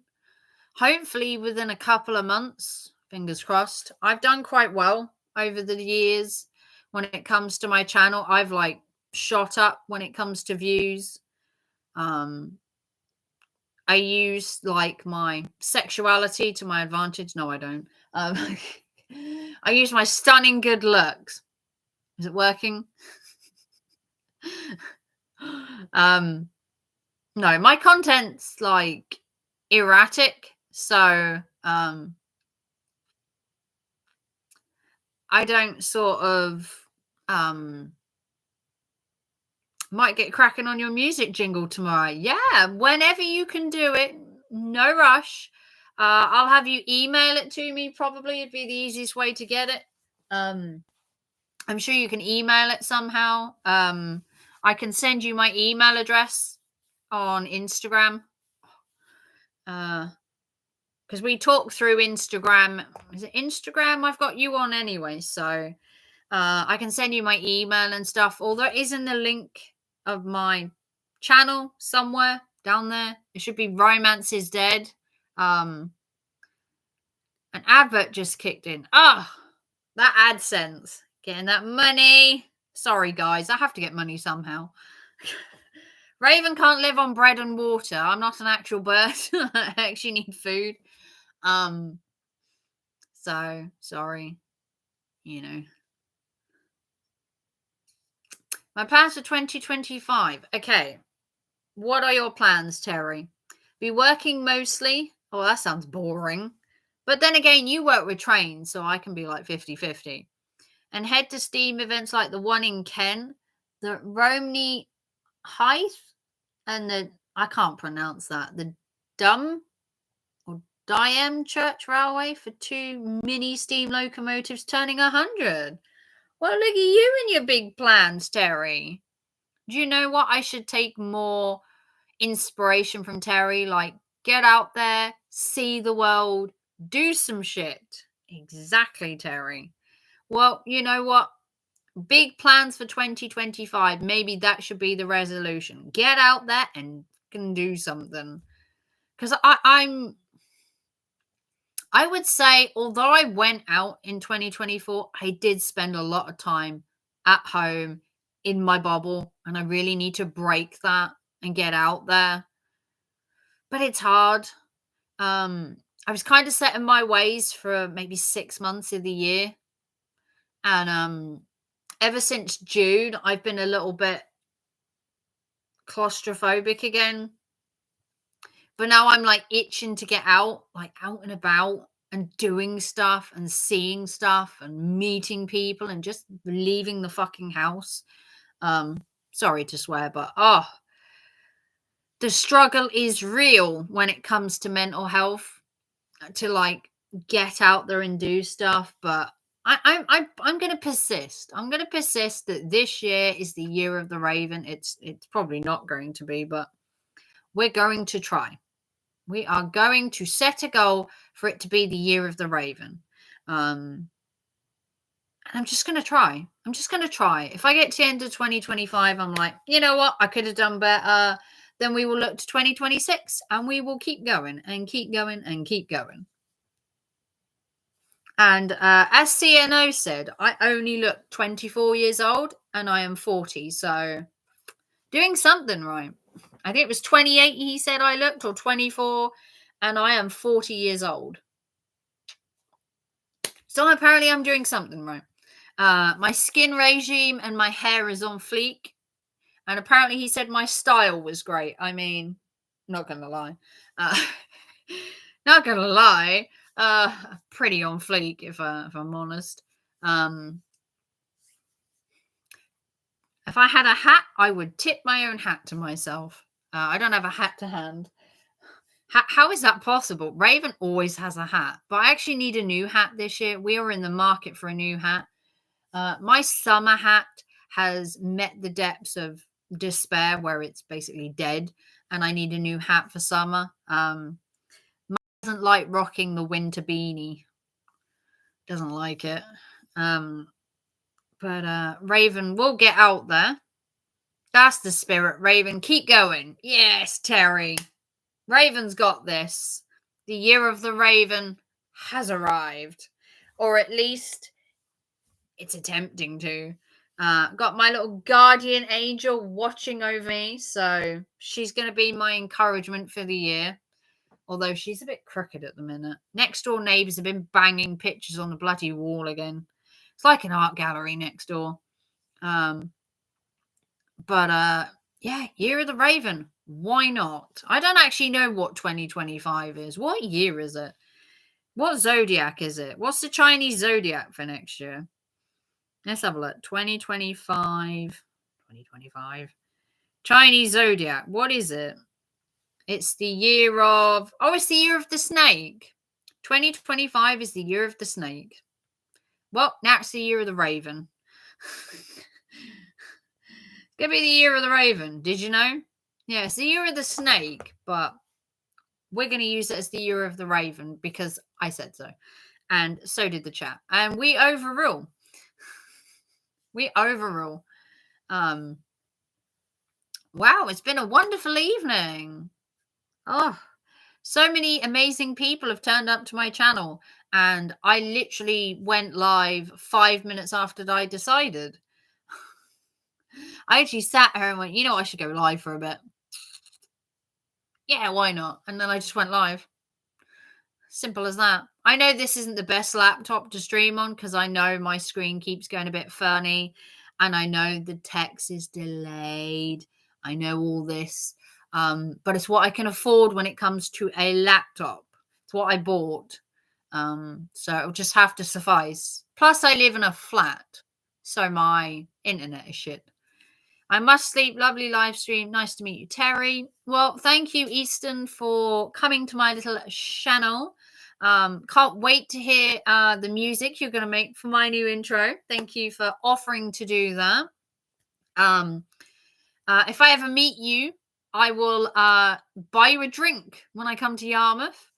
Hopefully within a couple of months. Fingers crossed. I've done quite well over the years when it comes to my channel. I've like shot up when it comes to views. I use like my sexuality to my advantage. No, I don't. I use my stunning good looks. Is it working? No, my content's like erratic, so I don't sort of might get cracking on your music jingle tomorrow. Yeah, whenever you can do it, no rush. I'll have you email it to me. Probably it'd be the easiest way to get it. I'm sure you can email it somehow. I can send you my email address on Instagram. Because we talk through Instagram. Is it Instagram? I've got you on anyway, so I can send you my email and stuff. Although it is in the link of my channel somewhere down there. It should be Romance is Dead. An advert just kicked in. Oh, that AdSense. Getting that money. Sorry, guys. I have to get money somehow. Raven can't live on bread and water. I'm not an actual bird. I actually need food. So sorry. You know. My plans for 2025. Okay. What are your plans, Terry? Be working mostly. Oh, that sounds boring. But then again, you work with trains, so I can be like 50-50. And head to Steam events like the one in Kent, the Romney Heath, and the, I can't pronounce that, the Diem Church Railway for 2 mini steam locomotives turning 100. Well, look at you and your big plans, Terry. Do you know what? I should take more inspiration from Terry. Like, get out there, see the world, do some shit. Exactly, Terry. Well, you know what? Big plans for 2025. Maybe that should be the resolution. Get out there and can do something. Because I would say, although I went out in 2024, I did spend a lot of time at home in my bubble, and I really need to break that and get out there. But it's hard. I was kind of set in my ways for maybe 6 months of the year, and ever since June, I've been a little bit claustrophobic again. But now I'm like itching to get out, like out and about and doing stuff and seeing stuff and meeting people and just leaving the fucking house. Sorry to swear, but the struggle is real when it comes to mental health, to like get out there and do stuff. But I'm going to persist. I'm going to persist that this year is the year of the Raven. It's probably not going to be, but we're going to try. We are going to set a goal for it to be the year of the Raven. And I'm just going to try. I'm just going to try. If I get to the end of 2025, I'm like, you know what? I could have done better. Then we will look to 2026 and we will keep going and keep going and keep going. And as CNO said, I only look 24 years old and I am 40. So doing something right. I think it was 28 he said I looked, or 24, and I am 40 years old. So apparently I'm doing something right. My skin regime and my hair is on fleek. And apparently he said my style was great. I mean, not going to lie. Not going to lie. Pretty on fleek, if I'm honest. If I had a hat, I would tip my own hat to myself. I don't have a hat to hand. How is that possible? Raven always has a hat, but I actually need a new hat this year. We are in the market for a new hat. My summer hat has met the depths of despair, where it's basically dead, and I need a new hat for summer. Mine doesn't like rocking the winter beanie. Doesn't like it. But Raven, we'll get out there. That's the spirit, Raven. Keep going. Yes, Terry. Raven's got this. The year of the Raven has arrived, or at least it's attempting to. Got my little guardian angel watching over me, so she's going to be my encouragement for the year. Although she's a bit crooked at the minute. Next door neighbours have been banging pictures on the bloody wall again. It's like an art gallery next door. Yeah, Year of the Raven. Why not? I don't actually know what 2025 is. What year is it? What zodiac is it? What's the Chinese zodiac for next year? Let's have a look. 2025. Chinese zodiac. What is it? It's the year of... Oh, it's the year of the snake. 2025 is the year of the snake. Well, now it's the year of the raven. It's going to be the year of the raven. Did you know? Yeah, it's the year of the snake, but we're going to use it as the year of the raven because I said so. And so did the chat. And we overrule. We overrule. Wow, it's been a wonderful evening. Oh, so many amazing people have turned up to my channel, and I literally went live 5 minutes after I decided. I actually sat here and went, you know, I should go live for a bit. Yeah, why not? And then I just went live. Simple as that. I know this isn't the best laptop to stream on because I know my screen keeps going a bit funny, and I know the text is delayed. I know all this. But it's what I can afford when it comes to a laptop. It's what I bought. So it'll just have to suffice. Plus, I live in a flat, so my internet is shit. I must sleep. Lovely live stream. Nice to meet you, Terry. Well, thank you, Easton, for coming to my little channel. Can't wait to hear the music you're going to make for my new intro. Thank you for offering to do that. If I ever meet you, I will buy you a drink when I come to Yarmouth.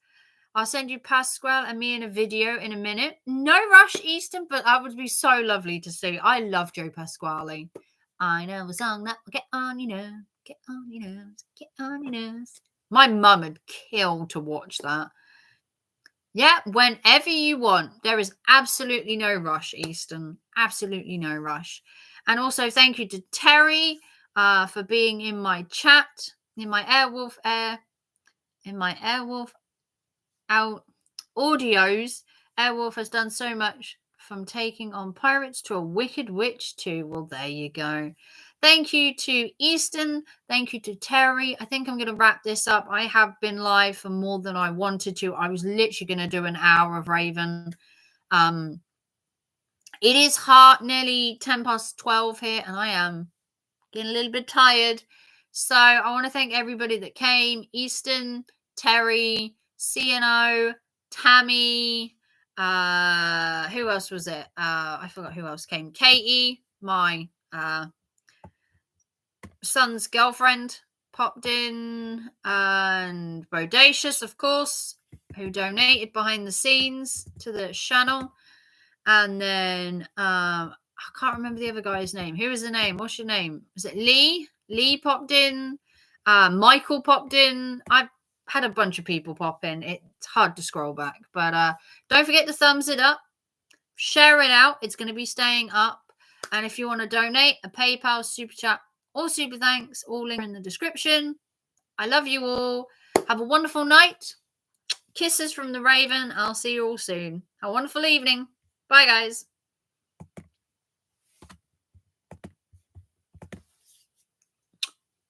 I'll send you Pasquale and me in a video in a minute. No rush, Easton, but that would be so lovely to see. I love Joe Pasquale. I know a song that will get on your nerves, get on your nerves, get on your nerves. My mum would kill to watch that. Yeah, whenever you want. There is absolutely no rush, Easton. Absolutely no rush. And also thank you to Terry for being in my chat, in my Airwolf audios. Airwolf has done so much, from taking on pirates to a wicked witch too. Well, there you go. Thank you to Easton. Thank you to Terry. I think I'm going to wrap this up. I have been live for more than I wanted to. I was literally going to do an hour of Raven. It is nearly 10 past 12 here, and I am getting a little bit tired. So I want to thank everybody that came. Easton, Terry, CNO, Tammy, who else was it? I forgot who else came. Katie, my son's girlfriend, popped in, and Bodacious, of course, who donated behind the scenes to the channel. And then I can't remember the other guy's name. Who is the name? What's your name? Is it Lee? Lee popped in. Michael popped in. I've had a bunch of people pop in. It's hard to scroll back, but don't forget to thumbs it up, share it out. It's going to be staying up. And if you want to donate, a PayPal, super chat, or super thanks, all linked in the description. I love you all. Have a wonderful night. Kisses from the Raven. I'll see you all soon. Have a wonderful evening. Bye, guys.